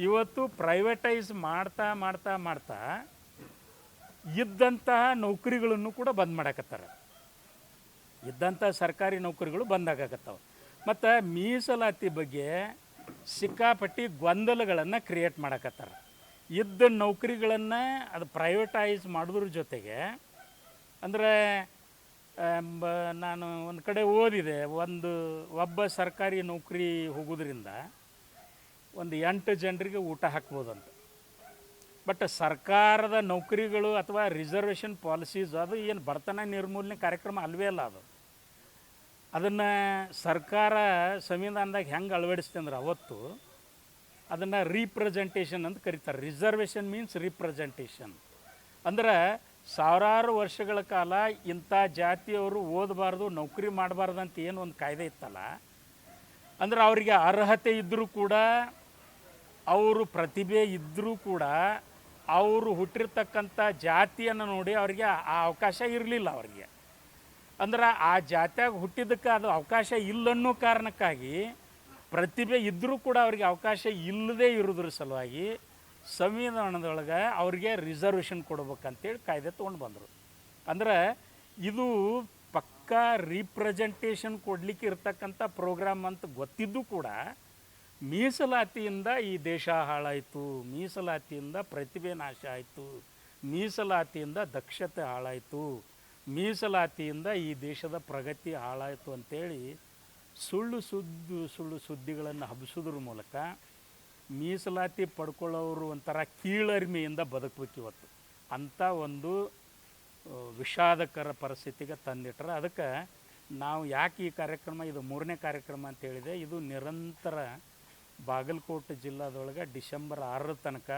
ಇವತ್ತು ಪ್ರೈವೇಟೈಸ್ ಮಾಡ್ತಾ ಮಾಡ್ತಾ ಮಾಡ್ತಾ ಇದ್ದಂತಹ ನೌಕರಿಗಳನ್ನು ಕೂಡ ಬಂದ್ ಮಾಡಕತ್ತಾರೆ. ಇದ್ದಂಥ ಸರ್ಕಾರಿ ನೌಕರಿಗಳು ಬಂದಾಗತ್ತವೆ. ಮತ್ತು ಮೀಸಲಾತಿ ಬಗ್ಗೆ ಸಿಕ್ಕಾಪಟ್ಟಿ ಗೊಂದಲಗಳನ್ನು ಕ್ರಿಯೇಟ್ ಮಾಡಕತ್ತಾರೆ. ಇದ್ದ ನೌಕರಿಗಳನ್ನು ಅದು ಪ್ರೈವೇಟೈಸ್ ಮಾಡೋದ್ರ ಜೊತೆಗೆ ಅಂದರೆ ನಾನು ಒಂದು ಕಡೆ ಓದಿದೆ, ಒಬ್ಬ ಸರ್ಕಾರಿ ನೌಕರಿ ಹೋಗೋದ್ರಿಂದ 8 ಜನರಿಗೆ ಊಟ ಹಾಕ್ಬೋದಂತ. ಬಟ್ ಸರ್ಕಾರದ ನೌಕರಿಗಳು ಅಥವಾ ರಿಸರ್ವೇಷನ್ ಪಾಲಿಸೀಸ್ ಅದು ಏನು ಬಡತನ ನಿರ್ಮೂಲನೆ ಕಾರ್ಯಕ್ರಮ ಅಲ್ವೇ ಅಲ್ಲ. ಅದನ್ನು ಸರ್ಕಾರ ಸಂವಿಧಾನದಾಗ ಹೆಂಗೆ ಅಳವಡಿಸ್ತೆ ಅಂದ್ರೆ ಅವತ್ತು ಅದನ್ನು ರೀಪ್ರೆಸೆಂಟೇಷನ್ ಅಂತ ಕರೀತಾರೆ. Reservation means representation. ಅಂದ್ರೆ ಸಾವಿರಾರು ವರ್ಷಗಳ ಕಾಲ ಇಂಥ ಜಾತಿಯವರು ಓದಬಾರ್ದು, ನೌಕರಿ ಮಾಡಬಾರ್ದು ಅಂತ ಏನು ಒಂದು ಕಾಯ್ದೆ ಇತ್ತಲ್ಲ, ಅಂದ್ರೆ ಅವರಿಗೆ ಅರ್ಹತೆ ಇದ್ದರೂ ಕೂಡ, ಅವರು ಪ್ರತಿಭೆ ಇದ್ದರೂ ಕೂಡ, ಅವರು ಹುಟ್ಟಿರ್ತಕ್ಕಂಥ ಜಾತಿಯನ್ನು ನೋಡಿ ಅವರಿಗೆ ಆ ಅವಕಾಶ ಇರಲಿಲ್ಲ. ಅವರಿಗೆ ಅಂದ್ರೆ ಆ ಜಾತಿಯಾಗ ಹುಟ್ಟಿದ್ದಕ್ಕೆ ಅದು ಅವಕಾಶ ಇಲ್ಲನ್ನೋ ಕಾರಣಕ್ಕಾಗಿ ಪ್ರತಿಭೆ ಇದ್ದರೂ ಕೂಡ ಅವರಿಗೆ ಅವಕಾಶ ಇಲ್ಲದೇ ಇರೋದ್ರ ಸಲುವಾಗಿ ಸಂವಿಧಾನದೊಳಗೆ ಅವ್ರಿಗೆ ರಿಸರ್ವೇಷನ್ ಕೊಡ್ಬೇಕಂತೇಳಿ ಕಾಯ್ದೆ ತೊಗೊಂಡು ಬಂದರು. ಅಂದ್ರೆ ಇದು ಪಕ್ಕಾ ರೀಪ್ರೆಸೆಂಟೇಷನ್ ಕೊಡಲಿಕ್ಕೆ ಇರ್ತಕ್ಕಂಥ ಪ್ರೋಗ್ರಾಮ್ ಅಂತ ಗೊತ್ತಿದ್ದು ಕೂಡ ಮೀಸಲಾತಿಯಿಂದ ಈ ದೇಶ ಹಾಳಾಯಿತು, ಮೀಸಲಾತಿಯಿಂದ ಪ್ರತಿಭೆ ನಾಶ ಆಯಿತು, ಮೀಸಲಾತಿಯಿಂದ ದಕ್ಷತೆ ಹಾಳಾಯಿತು, ಮೀಸಲಾತಿಯಿಂದ ಈ ದೇಶದ ಪ್ರಗತಿ ಹಾಳಾಯಿತು ಅಂತೇಳಿ ಸುಳ್ಳು ಸುದ್ದಿಗಳನ್ನು ಹಬ್ಬಿಸೋದ್ರ ಮೂಲಕ ಮೀಸಲಾತಿ ಪಡ್ಕೊಳ್ಳೋರು ಒಂಥರ ಕೀಳರಿಮೆಯಿಂದ ಬದುಕಬೇಕು ಇವತ್ತು. ಅಂಥ ಒಂದು ವಿಷಾದಕರ ಪರಿಸ್ಥಿತಿಗೆ ತಂದಿಟ್ರೆ. ಅದಕ್ಕೆ ನಾವು ಯಾಕೆ ಈ ಕಾರ್ಯಕ್ರಮ, ಇದು 3ನೇ ಕಾರ್ಯಕ್ರಮ ಅಂತ ಹೇಳಿದೆ. ಇದು ನಿರಂತರ ಬಾಗಲಕೋಟೆ ಜಿಲ್ಲಾದೊಳಗೆ ಡಿಸೆಂಬರ್ 6 ತನಕ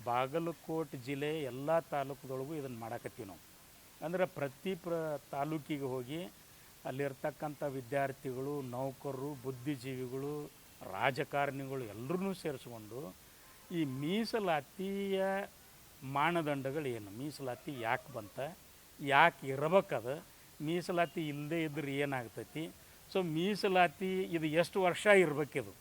ಬಾಗಲಕೋಟೆ ಜಿಲ್ಲೆ ಎಲ್ಲ ತಾಲೂಕುದೊಳಗೂ ಇದನ್ನು ಮಾಡಕತ್ತೀವಿ ನಾವು. ಅಂದರೆ ಪ್ರತಿ ತಾಲೂಕಿಗೆ ಹೋಗಿ ಅಲ್ಲಿರ್ತಕ್ಕಂಥ ವಿದ್ಯಾರ್ಥಿಗಳು, ನೌಕರರು, ಬುದ್ಧಿಜೀವಿಗಳು, ರಾಜಕಾರಣಿಗಳು ಎಲ್ಲರೂ ಸೇರಿಸ್ಕೊಂಡು ಈ ಮೀಸಲಾತಿಯ ಮಾನದಂಡಗಳು ಏನು, ಮೀಸಲಾತಿ ಯಾಕೆ ಬಂತ, ಯಾಕೆ ಇರಬೇಕದು, ಮೀಸಲಾತಿ ಇಲ್ಲದೇ ಇದ್ರೆ ಏನಾಗ್ತೈತಿ, ಸೊ ಮೀಸಲಾತಿ ಇದು ಎಷ್ಟು ವರ್ಷ ಇರಬೇಕಿದು,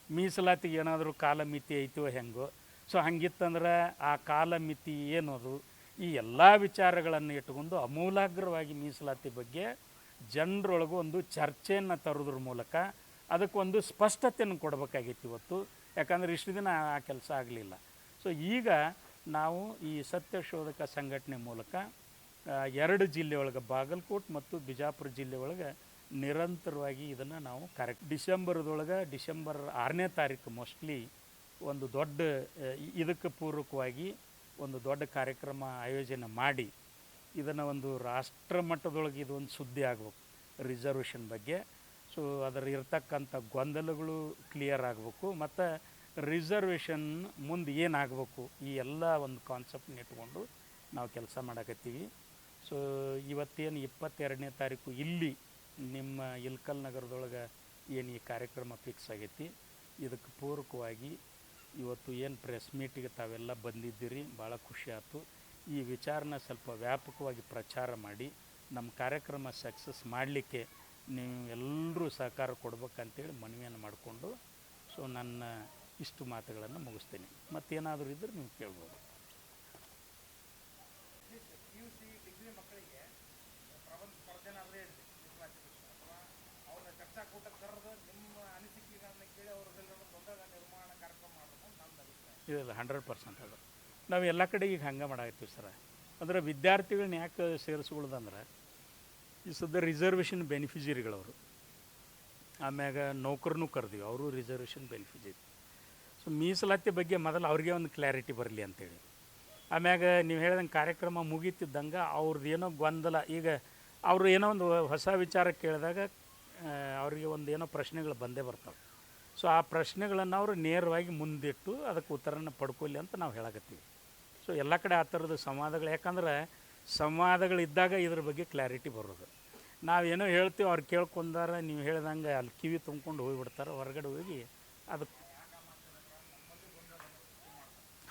ಮೀಸಲಾತಿಗೆ ಏನಾದರೂ ಕಾಲಮಿತಿ ಐತೋ ಹೆಂಗೋ, ಸೊ ಹಂಗಿತ್ತಂದ್ರೆ ಆ ಕಾಲಮಿತಿ ಏನದು, ಈ ಎಲ್ಲ ವಿಚಾರಗಳನ್ನು ಇಟ್ಟುಕೊಂಡು ಅಮೂಲಾಗ್ರವಾಗಿ ಮೀಸಲಾತಿ ಬಗ್ಗೆ ಜನರೊಳಗೂ ಒಂದು ಚರ್ಚೆಯನ್ನು ತರೋದ್ರ ಮೂಲಕ ಅದಕ್ಕೊಂದು ಸ್ಪಷ್ಟತೆಯನ್ನು ಕೊಡಬೇಕಾಗಿತ್ತು ಇವತ್ತು. ಯಾಕಂದರೆ ಇಷ್ಟು ದಿನ ಆ ಕೆಲಸ ಆಗಲಿಲ್ಲ. ಸೊ ಈಗ ನಾವು ಈ ಸತ್ಯಶೋಧಕ ಸಂಘಟನೆ ಮೂಲಕ 2 ಜಿಲ್ಲೆ ಒಳಗೆ, ಬಾಗಲಕೋಟೆ ಮತ್ತು ಬಿಜಾಪುರ ಜಿಲ್ಲೆ ಒಳಗೆ ನಿರಂತರವಾಗಿ ಇದನ್ನು ನಾವು ಡಿಸೆಂಬರ್ದೊಳಗೆ, ಡಿಸೆಂಬರ್ 6ನೇ ತಾರೀಕು ಮೋಸ್ಟ್ಲಿ ಒಂದು ದೊಡ್ಡ ಇದಕ್ಕೆ ಪೂರಕವಾಗಿ ಒಂದು ದೊಡ್ಡ ಕಾರ್ಯಕ್ರಮ ಆಯೋಜನೆ ಮಾಡಿ ಇದನ್ನು ಒಂದು ರಾಷ್ಟ್ರ ಮಟ್ಟದೊಳಗೆ ಇದೊಂದು ಸುದ್ದಿ ಆಗಬೇಕು ರಿಸರ್ವೇಷನ್ ಬಗ್ಗೆ. ಸೊ ಅದರ ಇರ್ತಕ್ಕಂಥ ಗೊಂದಲಗಳು ಕ್ಲಿಯರ್ ಆಗಬೇಕು ಮತ್ತು ರಿಸರ್ವೇಷನ್ ಮುಂದೆ ಏನಾಗಬೇಕು, ಈ ಎಲ್ಲ ಒಂದು ಕಾನ್ಸೆಪ್ಟ್ನ ಇಟ್ಕೊಂಡು ನಾವು ಕೆಲಸ ಮಾಡಕತ್ತೀವಿ. ಸೊ ಇವತ್ತೇನು 22ನೇ ತಾರೀಕು ಇಲ್ಲಿ ನಿಮ್ಮ ಇಲ್ಕಲ್ ನಗರದೊಳಗೆ ಏನು ಈ ಕಾರ್ಯಕ್ರಮ ಫಿಕ್ಸ್ ಆಗೈತಿ, ಇದಕ್ಕೆ ಪೂರಕವಾಗಿ ಇವತ್ತು ಏನು ಪ್ರೆಸ್ ಮೀಟಿಗೆ ತಾವೆಲ್ಲ ಬಂದಿದ್ದೀರಿ, ಭಾಳ ಖುಷಿ ಆಯಿತು. ಈ ವಿಚಾರನ ಸ್ವಲ್ಪ ವ್ಯಾಪಕವಾಗಿ ಪ್ರಚಾರ ಮಾಡಿ ನಮ್ಮ ಕಾರ್ಯಕ್ರಮ ಸಕ್ಸಸ್ ಮಾಡಲಿಕ್ಕೆ ನೀವು ಎಲ್ಲರೂ ಸಹಕಾರ ಕೊಡ್ಬೇಕಂತೇಳಿ ಮನವಿಯನ್ನು ಮಾಡಿಕೊಂಡು ಸೊ ನನ್ನ ಇಷ್ಟು ಮಾತುಗಳನ್ನು ಮುಗಿಸ್ತೀನಿ. ಮತ್ತೇನಾದರೂ ಇದ್ದರೆ ನೀವು ಕೇಳ್ಬೋದು. ಇದೆಲ್ಲ 100% ಅದು ನಾವು ಎಲ್ಲ ಕಡೆ ಈಗ ಹಂಗೆ ಮಾಡಾಕತ್ತೀವಿ ಸರ. ಅಂದ್ರೆ ವಿದ್ಯಾರ್ಥಿಗಳನ್ನ ಯಾಕೆ ಸೇರಿಸ್ಕೊಳ್ಳೋದಂದ್ರೆ ಈ ಸದ್ಯ ರಿಸರ್ವೇಷನ್ ಬೆನಿಫಿಷರಿಗಳವರು, ಆಮ್ಯಾಗ ನೌಕರನೂ ಕರೆದೀವಿ, ಅವರು ರಿಸರ್ವೇಷನ್ ಬೆನಿಫಿಷರಿ. ಸೊ ಮೀಸಲಾತಿ ಬಗ್ಗೆ ಮೊದಲು ಅವ್ರಿಗೆ ಒಂದು ಕ್ಲಾರಿಟಿ ಬರಲಿ ಅಂತೇಳಿ. ಆಮ್ಯಾಗ ನೀವು ಹೇಳ್ದಂಗೆ ಕಾರ್ಯಕ್ರಮ ಮುಗೀತಿದ್ದಂಗೆ ಅವ್ರದ್ದು ಏನೋ ಗೊಂದಲ, ಈಗ ಅವರು ಏನೋ ಒಂದು ಹೊಸ ವಿಚಾರ ಕೇಳಿದಾಗ ಅವರಿಗೆ ಒಂದು ಏನೋ ಪ್ರಶ್ನೆಗಳು ಬಂದೇ ಬರ್ತಾವೆ. ಸೊ ಆ ಪ್ರಶ್ನೆಗಳನ್ನು ಅವರು ನೇರವಾಗಿ ಮುಂದಿಟ್ಟು ಅದಕ್ಕೆ ಉತ್ತರನ ಪಡ್ಕೊಳ್ಳಿ ಅಂತ ನಾವು ಹೇಳಕತ್ತೀವಿ. ಸೊ ಎಲ್ಲ ಕಡೆ ಆ ಥರದ ಸಂವಾದಗಳು, ಯಾಕಂದ್ರೆ ಸಂವಾದಗಳಿದ್ದಾಗ ಇದ್ರ ಬಗ್ಗೆ ಕ್ಲಾರಿಟಿ ಬರೋದು. ನಾವೇನೋ ಹೇಳ್ತೀವಿ ಅವ್ರು ಕೇಳ್ಕೊಂಡಾರ ನೀವು ಹೇಳ್ದಂಗೆ ಅಲ್ಲಿ ಕಿವಿ ತುಂಬ್ಕೊಂಡು ಹೋಗಿಬಿಡ್ತಾರೆ ಹೊರಗಡೆ ಹೋಗಿ ಅದು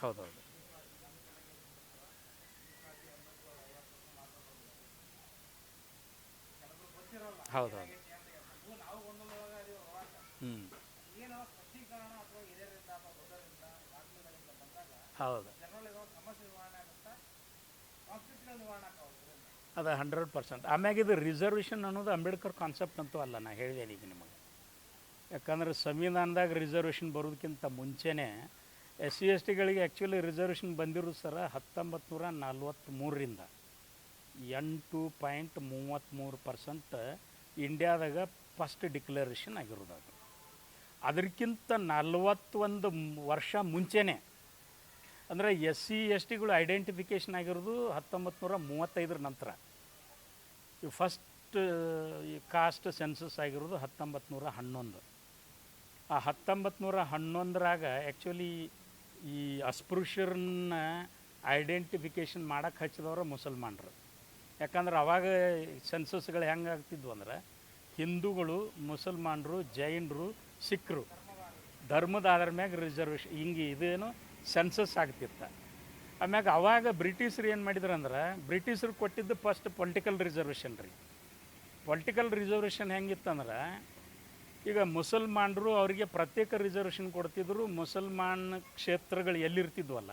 ಹೌದೌದು ಹೌದೌದು ಹ್ಞೂ ಹೌದು ಅದು 100%. ಆಮ್ಯಾಗ ಇದು ರಿಸರ್ವೇಷನ್ ಅನ್ನೋದು ಅಂಬೇಡ್ಕರ್ ಕಾನ್ಸೆಪ್ಟ್ ಅಂತೂ ಅಲ್ಲ, ನಾ ಹೇಳಿದೆ ಈಗ ನಿಮಗೆ. ಯಾಕಂದ್ರೆ ಸಂವಿಧಾನದಾಗ ರಿಸರ್ವೇಷನ್ ಬರೋದಕ್ಕಿಂತ ಮುಂಚೆನೇ SC STಗಳಿಗೆ ಆ್ಯಕ್ಚುಲಿ ರಿಸರ್ವೇಷನ್ ಬಂದಿರೋದು ಸರ 1943ರಿಂದ 8.33% ಇಂಡಿಯಾದಾಗ ಫಸ್ಟ್ ಡಿಕ್ಲರೇಷನ್ ಆಗಿರೋದು. ಅದು ಅದಕ್ಕಿಂತ 41 ವರ್ಷ ಮುಂಚೆನೇ ಅಂದರೆ SC STಗಳು ಐಡೆಂಟಿಫಿಕೇಷನ್ ಆಗಿರೋದು 1935 ನಂತರ. ಈ ಫಸ್ಟ್ ಈ ಕಾಸ್ಟ್ ಸೆನ್ಸಸ್ ಆಗಿರೋದು 1911. ಆ 1911ರಾಗ ಆ್ಯಕ್ಚುಲಿ ಈ ಅಸ್ಪೃಶ್ಯರನ್ನ ಐಡೆಂಟಿಫಿಕೇಷನ್ ಮಾಡೋಕ್ಕೆ ಹಚ್ಚಿದವರು ಮುಸಲ್ಮಾನರು. ಯಾಕಂದ್ರೆ ಅವಾಗ ಸೆನ್ಸಸ್ಗಳು ಹೆಂಗೆ ಆಗ್ತಿದ್ವು ಅಂದ್ರೆ ಹಿಂದೂಗಳು, ಮುಸಲ್ಮಾನರು, ಜೈನರು, ಸಿಖ್ರು ಧರ್ಮದ ಆಧಾರ ಮ್ಯಾಗ ರಿಸರ್ವೇಷನ್ ಹಿಂಗೆ ಇದೇನು ಸೆನ್ಸಸ್ ಆಗ್ತಿತ್ತು. ಆಮ್ಯಾಗ ಅವಾಗ ಬ್ರಿಟಿಷರು ಏನು ಮಾಡಿದ್ರು ಅಂದ್ರೆ ಬ್ರಿಟಿಷರು ಕೊಟ್ಟಿದ್ದು ಫಸ್ಟ್ ಪೊಲಿಟಿಕಲ್ ರಿಸರ್ವೇಷನ್ ರೀ. ಪೊಲಿಟಿಕಲ್ ರಿಸರ್ವೇಷನ್ ಹೆಂಗಿತ್ತಂದ್ರೆ ಈಗ ಮುಸಲ್ಮಾನರು ಅವರಿಗೆ ಪ್ರತ್ಯೇಕ ರಿಸರ್ವೇಷನ್ ಕೊಡ್ತಿದ್ರು. ಮುಸಲ್ಮಾನ್ ಕ್ಷೇತ್ರಗಳು ಎಲ್ಲಿರ್ತಿದ್ವಲ್ಲ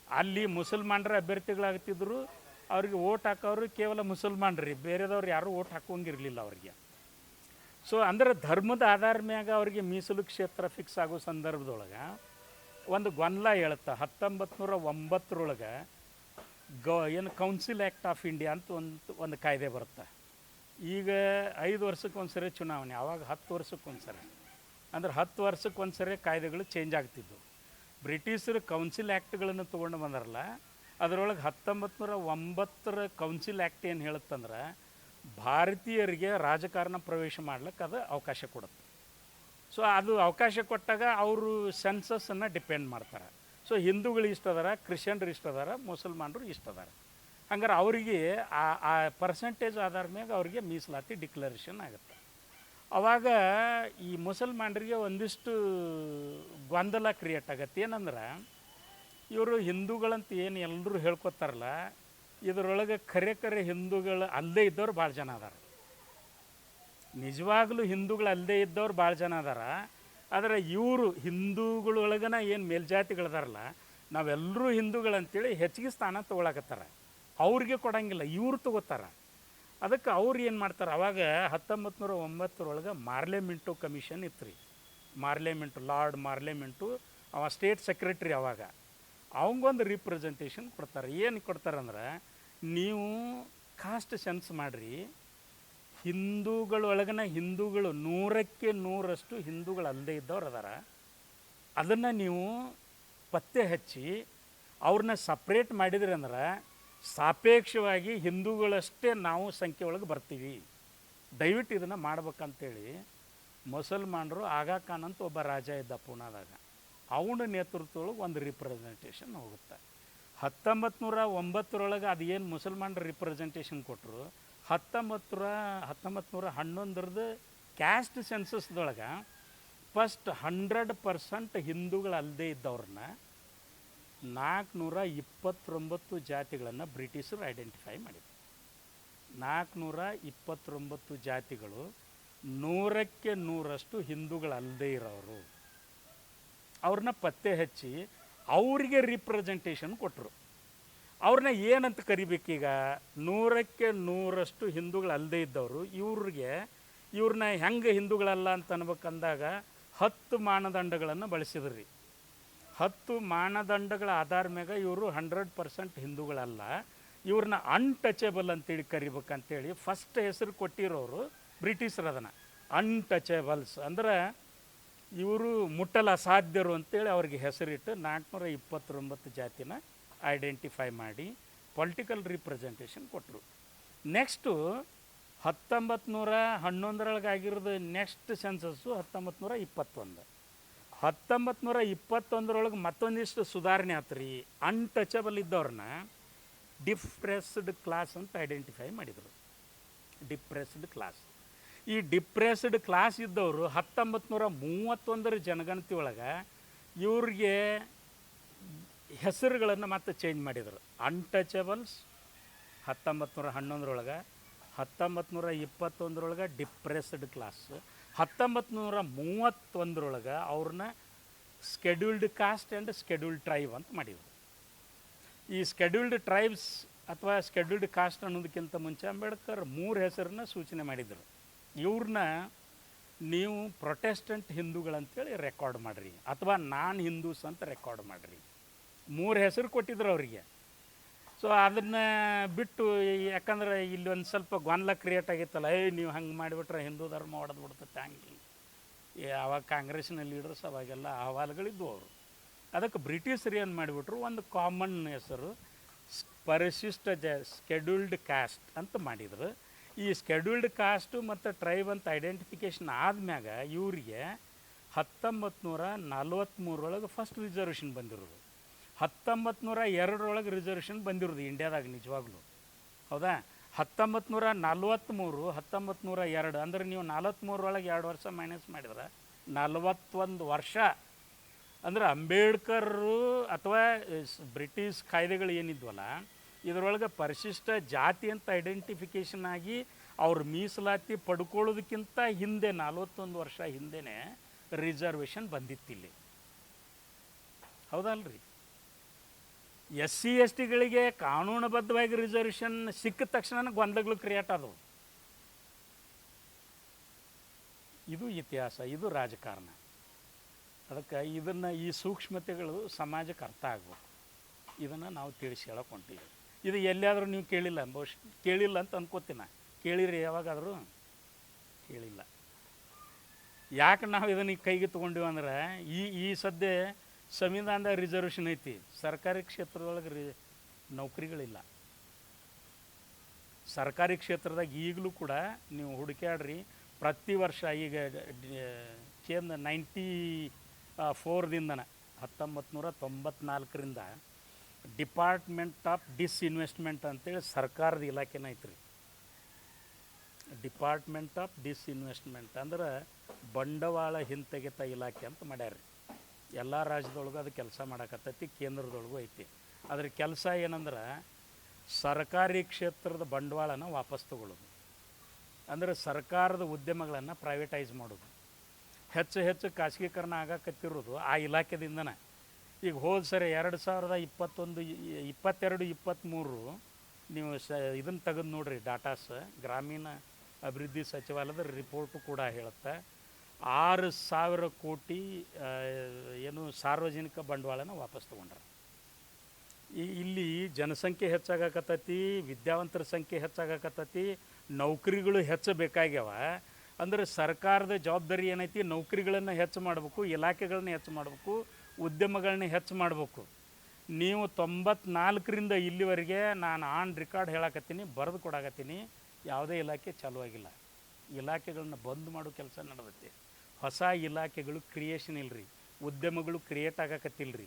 ಅಲ್ಲಿ ಮುಸಲ್ಮಾನರ ಅಭ್ಯರ್ಥಿಗಳಾಗ್ತಿದ್ರು. ಅವ್ರಿಗೆ ಓಟ್ ಹಾಕೋರು ಕೇವಲ ಮುಸಲ್ಮಾನ್ರಿ, ಬೇರೆದವ್ರು ಯಾರೂ ಓಟ್ ಹಾಕೋಂಗಿರಲಿಲ್ಲ ಅವ್ರಿಗೆ. ಸೊ ಅಂದ್ರೆ ಧರ್ಮದ ಆಧಾರ ಮ್ಯಾಗ ಅವ್ರಿಗೆ ಮೀಸಲು ಕ್ಷೇತ್ರ ಫಿಕ್ಸ್ ಆಗೋ ಸಂದರ್ಭದೊಳಗೆ ಒಂದು ಗೊಂದಲ ಹೇಳುತ್ತೆ. 1909 ಏನು ಕೌನ್ಸಿಲ್ ಆ್ಯಕ್ಟ್ ಆಫ್ ಇಂಡಿಯಾ ಅಂತ ಒಂದು ಕಾಯ್ದೆ ಬರುತ್ತೆ. ಈಗ 5 ವರ್ಷಕ್ಕೊಂದ್ಸರಿ ಚುನಾವಣೆ, ಆವಾಗ 10 ವರ್ಷಕ್ಕೊಂದ್ಸರಿ. ಅಂದ್ರೆ 10 ವರ್ಷಕ್ಕೊಂದ್ಸರಿ ಕಾಯ್ದೆಗಳು ಚೇಂಜ್ ಆಗ್ತಿದ್ವು. ಬ್ರಿಟಿಷರು ಕೌನ್ಸಿಲ್ ಆ್ಯಕ್ಟ್ಗಳನ್ನು ತೊಗೊಂಡು ಬಂದಾರಲ್ಲ, ಅದರೊಳಗೆ 1909 ಕೌನ್ಸಿಲ್ ಆ್ಯಕ್ಟ್ ಏನು ಹೇಳುತ್ತಂದ್ರೆ ಭಾರತೀಯರಿಗೆ ರಾಜಕಾರಣ ಪ್ರವೇಶ ಮಾಡ್ಲಿಕ್ಕೆ ಅದು ಅವಕಾಶ ಕೊಡುತ್ತೆ. ಸೊ ಅದು ಅವಕಾಶ ಕೊಟ್ಟಾಗ ಅವರು ಸೆನ್ಸಸ್ಸನ್ನು ಡಿಪೆಂಡ್ ಮಾಡ್ತಾರೆ. ಸೊ ಹಿಂದೂಗಳು ಇಷ್ಟದಾರ, ಕ್ರಿಶ್ಚಿಯನ್ರು ಇಷ್ಟದಾರ, ಮುಸಲ್ಮಾನರು ಇಷ್ಟದಾರ. ಹಂಗಾರೆ ಅವರಿಗೆ ಆ ಪರ್ಸೆಂಟೇಜ್ ಆಧಾರ ಮ್ಯಾಗ ಅವರಿಗೆ ಮೀಸಲಾತಿ ಡಿಕ್ಲರೇಷನ್ ಆಗುತ್ತೆ. ಆವಾಗ ಈ ಮುಸಲ್ಮಾನರಿಗೆ ಒಂದಿಷ್ಟು ಗೊಂದಲ ಕ್ರಿಯೇಟ್ ಆಗತ್ತೆ. ಏನಂದ್ರೆ ಇವರು ಹಿಂದೂಗಳಂತ ಏನು ಎಲ್ಲರೂ ಹೇಳ್ಕೊತಾರಲ್ಲ, ಇದರೊಳಗೆ ಖರೆ ಹಿಂದೂಗಳು ಅಲ್ಲದೇ ಇದ್ದವ್ರು ಭಾಳ ಜನ ಅದಾರ. ನಿಜವಾಗ್ಲೂ ಹಿಂದೂಗಳು ಅಲ್ಲದೇ ಇದ್ದವ್ರು ಭಾಳ ಜನ ಅದಾರ. ಆದರೆ ಇವರು ಹಿಂದೂಗಳೊಳಗನ ಏನು ಮೇಲ್ಜಾತಿಗಳದಾರಲ್ಲ, ನಾವೆಲ್ಲರೂ ಹಿಂದೂಗಳಂತೇಳಿ ಹೆಚ್ಚಿಗೆ ಸ್ಥಾನ ತೊಗೊಳಕತ್ತಾರ. ಅವ್ರಿಗೆ ಕೊಡೋಂಗಿಲ್ಲ, ಇವ್ರು ತೊಗೋತಾರೆ. ಅದಕ್ಕೆ ಅವ್ರು ಏನು ಮಾಡ್ತಾರೆ, ಅವಾಗ 1909 ಮಾರ್ಲೆಮೆಂಟು ಕಮಿಷನ್ ಇತ್ತು ರೀ. ಲಾರ್ಡ್ ಮಾರ್ಲೆಮೆಂಟು ಅವ ಸ್ಟೇಟ್ ಸೆಕ್ರೆಟ್ರಿ. ಅವಾಗ ಅವಂಗೊಂದು ರಿಪ್ರೆಸೆಂಟೇಷನ್ ಕೊಡ್ತಾರೆ. ಏನು ಕೊಡ್ತಾರಂದ್ರೆ, ನೀವು ಕಾಸ್ಟ್ ಸೆನ್ಸ್ ಮಾಡಿರಿ, ಹಿಂದೂಗಳೊಳಗನ ಹಿಂದೂಗಳು 100ಕ್ಕೆ 100ರಷ್ಟು ಹಿಂದೂಗಳು ಅಲ್ಲದೇ ಇದ್ದವ್ರು ಅದಾರ. ಅದನ್ನು ನೀವು ಪತ್ತೆ ಹಚ್ಚಿ ಅವ್ರನ್ನ ಸಪ್ರೇಟ್ ಮಾಡಿದ್ರಿ ಅಂದ್ರೆ ಸಾಪೇಕ್ಷವಾಗಿ ಹಿಂದೂಗಳಷ್ಟೇ ನಾವು ಸಂಖ್ಯೆ ಒಳಗೆ ಬರ್ತೀವಿ. ದಯವಿಟ್ಟು ಇದನ್ನು ಮಾಡ್ಬೇಕಂತೇಳಿ ಮುಸಲ್ಮಾನರು ಆಗಾ ಖಾನ್ ಅಂತ ಒಬ್ಬ ರಾಜ ಇದ್ದ ಪೂನಾದಾಗ, ಅವನ ನೇತೃತ್ವದೊಳಗೆ ಒಂದು ರಿಪ್ರೆಸೆಂಟೇಷನ್ ಹೋಗುತ್ತೆ. 1909 ಅದು ಏನು ಮುಸಲ್ಮಾನರು ರಿಪ್ರೆಸೆಂಟೇಷನ್ ಕೊಟ್ಟರು, 1911 ಕ್ಯಾಸ್ಟ್ ಸೆನ್ಸಸ್ದೊಳಗೆ ಫಸ್ಟ್ 100% ಹಿಂದೂಗಳು ಅಲ್ಲದೇ ಇದ್ದವ್ರನ್ನ 429 ಜಾತಿಗಳನ್ನು ಬ್ರಿಟಿಷರು ಐಡೆಂಟಿಫೈ ಮಾಡಿದರು. 429 ಜಾತಿಗಳು 100ಕ್ಕೆ 100ರಷ್ಟು ಹಿಂದೂಗಳಲ್ಲದೇ ಇರೋರು. ಅವ್ರನ್ನ ಪತ್ತೆ ಹಚ್ಚಿ ಅವರಿಗೆ ರಿಪ್ರೆಸೆಂಟೇಷನ್ ಕೊಟ್ಟರು. ಅವ್ರನ್ನ ಏನಂತ ಕರಿಬೇಕೀಗ, 100ಕ್ಕೆ 100ರಷ್ಟು ಹಿಂದೂಗಳು ಅಲ್ಲದೇ ಇದ್ದವರು ಇವ್ರನ್ನ ಹೆಂಗೆ ಹಿಂದೂಗಳಲ್ಲ ಅಂತ ಅನ್ಬೇಕಂದಾಗ 10 ಮಾನದಂಡಗಳನ್ನು ಬಳಸಿದ್ರು ರೀ. 10 ಮಾನದಂಡಗಳ ಆಧಾರ ಮ್ಯಾಗ ಇವರು 100% ಹಿಂದೂಗಳಲ್ಲ, ಇವ್ರನ್ನ ಅನ್ಟಚೇಬಲ್ ಅಂತೇಳಿ ಕರಿಬೇಕಂತೇಳಿ ಫಸ್ಟ್ ಹೆಸರು ಕೊಟ್ಟಿರೋರು ಬ್ರಿಟಿಷರು. ಅದನ್ನು ಅನ್ಟಚೇಬಲ್ಸ್ ಅಂದ್ರೆ ಇವರು ಮುಟ್ಟಲು ಅಸಾಧ್ಯರು ಅಂತೇಳಿ ಅವ್ರಿಗೆ ಹೆಸರಿಟ್ಟು 429 ಜಾತಿನ ಐಡೆಂಟಿಫೈ ಮಾಡಿ ಪೊಲಿಟಿಕಲ್ ರಿಪ್ರೆಸೆಂಟೇಷನ್ ಕೊಟ್ಟರು. ನೆಕ್ಸ್ಟು 1911 ಆಗಿರೋದು ನೆಕ್ಸ್ಟ್ ಸೆನ್ಸಸ್ಸು 1921. 1921 ಮತ್ತೊಂದಿಷ್ಟು ಸುಧಾರಣೆ ಆಯ್ತು ರೀ. ಅನ್ಟಚಬಲ್ ಇದ್ದವ್ರನ್ನ ಡಿಪ್ರೆಸ್ಡ್ ಕ್ಲಾಸ್ ಅಂತ ಐಡೆಂಟಿಫೈ ಮಾಡಿದರು. Depressed class. ಈ ಡಿಪ್ರೆಸ್ಡ್ ಕ್ಲಾಸ್ ಇದ್ದವರು 1931 ಜನಗಣತಿ ಒಳಗೆ ಇವ್ರಿಗೆ ಹೆಸರುಗಳನ್ನು ಮತ್ತೆ ಚೇಂಜ್ ಮಾಡಿದರು. ಅನ್ಟಚಬಲ್ಸ್ 1911 1921 ಡಿಪ್ರೆಸ್ಡ್ ಕ್ಲಾಸ್, 1931 ಅವ್ರನ್ನ scheduled cost and scheduled tribe ಅಂತ ಮಾಡಿದರು. ಈ ಸ್ಕೆಡ್ಯೂಲ್ಡ್ ಟ್ರೈಬ್ಸ್ ಅಥವಾ ಸ್ಕೆಡ್ಯೂಲ್ಡ್ ಕಾಸ್ಟ್ ಅನ್ನೋದಕ್ಕಿಂತ ಮುಂಚೆ ಅಂಬೇಡ್ಕರ್ 3 ಹೆಸರನ್ನ ಸೂಚನೆ ಮಾಡಿದರು. ಇವ್ರನ್ನ ನೀವು ಪ್ರೊಟೆಸ್ಟೆಂಟ್ ಹಿಂದೂಗಳಂತೇಳಿ ರೆಕಾರ್ಡ್ ಮಾಡಿರಿ ಅಥವಾ ನಾನ್ ಹಿಂದೂಸ್ ಅಂತ ರೆಕಾರ್ಡ್ ಮಾಡಿರಿ. 3 ಹೆಸರು ಕೊಟ್ಟಿದ್ರು ಅವರಿಗೆ. ಸೊ ಅದನ್ನು ಬಿಟ್ಟು, ಯಾಕಂದ್ರೆ ಇಲ್ಲಿ ಒಂದು ಸ್ವಲ್ಪ ಗೊಂದಲ ಕ್ರಿಯೇಟ್ ಆಗಿತ್ತಲ್ಲ, ನೀವು ಹಂಗೆ ಮಾಡಿಬಿಟ್ರೆ ಹಿಂದೂ ಧರ್ಮ ಹೊಡೆದು ಬಿಡ್ತೈತೆ ಹಂಗೆ. ಆವಾಗ ಕಾಂಗ್ರೆಸ್ನ ಲೀಡರ್ಸ್ ಅವಾಗೆಲ್ಲ ಅಹವಾಲುಗಳಿದ್ವು ಅವರು. ಅದಕ್ಕೆ ಬ್ರಿಟಿಷರು ಏನು ಮಾಡಿಬಿಟ್ರು, ಒಂದು ಕಾಮನ್ ಹೆಸರು ಪರಿಶಿಷ್ಟ ಸ್ಕೆಡ್ಯೂಲ್ಡ್ ಕಾಸ್ಟ್ ಅಂತ ಮಾಡಿದರು. ಈ ಸ್ಕೆಡ್ಯೂಲ್ಡ್ ಕಾಸ್ಟು ಮತ್ತು ಟ್ರೈಬ್ ಅಂತ ಐಡೆಂಟಿಫಿಕೇಷನ್ ಆದಮ್ಯಾಗ ಇವರಿಗೆ 1943 ಫಸ್ಟ್ ರಿಸರ್ವೇಷನ್ ಬಂದಿರೋದು. 1902 ರಿಸರ್ವೇಷನ್ ಬಂದಿರೋದು ಇಂಡಿಯಾದಾಗ ನಿಜವಾಗ್ಲೂ. ಹೌದಾ? 1943 1902 ಅಂದ್ರೆ ನೀವು 43 2 ವರ್ಷ ಮೈನಸ್ ಮಾಡಿದ್ರೆ 41 ವರ್ಷ. ಅಂದ್ರೆ ಅಂಬೇಡ್ಕರು ಅಥವಾ ಬ್ರಿಟಿಷ್ ಕಾಯ್ದೆಗಳು ಏನಿದ್ವಲ್ಲ, ಇದರೊಳಗೆ ಪರಿಶಿಷ್ಟ ಜಾತಿ ಅಂತ ಐಡೆಂಟಿಫಿಕೇಷನ್ ಆಗಿ ಅವ್ರ ಮೀಸಲಾತಿ ಪಡ್ಕೊಳ್ಳೋದಕ್ಕಿಂತ ಹಿಂದೆ 41 ವರ್ಷ ಹಿಂದೆನೇ ರಿಸರ್ವೇಷನ್ ಬಂದಿತ್ತಿಲ್ಲಿ. ಹೌದಲ್ರಿ? SC STಗಳಿಗೆ ಕಾನೂನುಬದ್ಧವಾಗಿ ರಿಸರ್ವೇಷನ್ ಸಿಕ್ಕ ತಕ್ಷಣ ಗೊಂದಲಗಳು ಕ್ರಿಯೇಟ್ ಆದವು. ಇದು ಇತಿಹಾಸ, ಇದು ರಾಜಕಾರಣ. ಅದಕ್ಕೆ ಇದನ್ನು, ಈ ಸೂಕ್ಷ್ಮತೆಗಳು ಸಮಾಜಕ್ಕೆ ಅರ್ಥ ಆಗ್ಬೇಕು. ಇದನ್ನು ನಾವು ತಿಳಿಸಿ ಹೇಳಕ್ಕೆ ಹೊಂಟೀವಿ. ಇದು ಎಲ್ಲಿಯಾದರೂ ನೀವು ಕೇಳಿಲ್ಲ, ಬಹುಶಃ ಕೇಳಿಲ್ಲ ಅಂತ ಅನ್ಕೋತೀನಿ. ಕೇಳಿರಿ ಯಾವಾಗಾದರೂ? ಕೇಳಿಲ್ಲ. ಯಾಕೆ ನಾವು ಇದನ್ನು ಕೈಗೆ ತೊಗೊಂಡಿವಿ ಅಂದ್ರೆ, ಈ ಸದ್ಯ ಸಂವಿಧಾನದಾಗ ರಿಸರ್ವೇಷನ್ ಐತಿ, ಸರ್ಕಾರಿ ಕ್ಷೇತ್ರದೊಳಗೆ ನೌಕರಿಗಳಿಲ್ಲ. ಸರ್ಕಾರಿ ಕ್ಷೇತ್ರದಾಗ ಈಗಲೂ ಕೂಡ ನೀವು ಹುಡುಕ್ಯಾಡ್ರಿ, ಪ್ರತಿ ವರ್ಷ ಈಗ 94ದಿಂದ 1994ರಿಂದ ಡಿಪಾರ್ಟ್ಮೆಂಟ್ ಆಫ್ ಡಿಸ್ಇನ್ವೆಸ್ಟ್ಮೆಂಟ್ ಅಂತೇಳಿ ಸರ್ಕಾರದ ಇಲಾಖೆನ ಐತ್ರಿ. ಡಿಪಾರ್ಟ್ಮೆಂಟ್ ಆಫ್ ಡಿಸ್ಇನ್ವೆಸ್ಟ್ಮೆಂಟ್ ಅಂದ್ರೆ ಬಂಡವಾಳ ಹಿಂತೆಗೆತ ಇಲಾಖೆ ಅಂತ ಮಾಡ್ಯಾರ. ಎಲ್ಲ ರಾಜ್ಯದೊಳಗೂ ಅದು ಕೆಲಸ ಮಾಡಕತ್ತೈತಿ, ಕೇಂದ್ರದೊಳಗೂ ಐತಿ. ಅದ್ರ ಕೆಲಸ ಏನಂದ್ರೆ ಸರ್ಕಾರಿ ಕ್ಷೇತ್ರದ ಬಂಡವಾಳನ ವಾಪಸ್ ತಗೊಳ್ಳೋದು, ಅಂದರೆ ಸರ್ಕಾರದ ಉದ್ಯಮಗಳನ್ನು ಪ್ರೈವೇಟೈಸ್ ಮಾಡೋದು. ಹೆಚ್ಚು ಖಾಸಗೀಕರಣ ಆಗಕತ್ತಿರೋದು ಆ ಇಲಾಖೆದಿಂದನೇ. ಈಗ ಹೋದ ಸರಿ 2022-23 ನೀವು ಇದನ್ನು ತೆಗೆದು ನೋಡ್ರಿ, ಡಾಟಾಸ್ ಗ್ರಾಮೀಣ ಅಭಿವೃದ್ಧಿ ಸಚಿವಾಲಯದ ರಿಪೋರ್ಟು ಕೂಡ ಹೇಳುತ್ತೆ 6,000 ಕೋಟಿ ಏನು ಸಾರ್ವಜನಿಕ ಬಂಡವಾಳನ ವಾಪಸ್ ತೊಗೊಂಡ್ರೆ. ಇಲ್ಲಿ ಜನಸಂಖ್ಯೆ ಹೆಚ್ಚಾಗಕತ್ತೈತಿ, ವಿದ್ಯಾವಂತರ ಸಂಖ್ಯೆ ಹೆಚ್ಚಾಗಕತ್ತೈತಿ, ನೌಕರಿಗಳು ಹೆಚ್ಚು ಬೇಕಾಗ್ಯಾವ. ಅಂದರೆ ಸರ್ಕಾರದ ಜವಾಬ್ದಾರಿ ಏನೈತಿ, ನೌಕರಿಗಳನ್ನು ಹೆಚ್ಚು ಮಾಡಬೇಕು, ಇಲಾಖೆಗಳನ್ನ ಹೆಚ್ಚು ಮಾಡಬೇಕು, ಉದ್ಯಮಗಳನ್ನ ಹೆಚ್ಚು ಮಾಡಬೇಕು. ನೀವು 94ರಿಂದ ಇಲ್ಲಿವರೆಗೆ ನಾನು ಆನ್ ರೆಕಾರ್ಡ್ ಹೇಳಕತ್ತೀನಿ, ಬರೆದು ಕೊಡಾಕತ್ತೀನಿ, ಯಾವುದೇ ಇಲಾಖೆ ಚಾಲುವಾಗಿಲ್ಲ. ಇಲಾಖೆಗಳನ್ನ ಬಂದ್ ಮಾಡೋ ಕೆಲಸ ನಡೆದೈತಿ. ಹೊಸ ಇಲಾಖೆಗಳು ಕ್ರಿಯೇಷನ್ ಇಲ್ಲರಿ, ಉದ್ಯಮಗಳು ಕ್ರಿಯೇಟ್ ಆಗಕತ್ತಿಲ್ಲರಿ,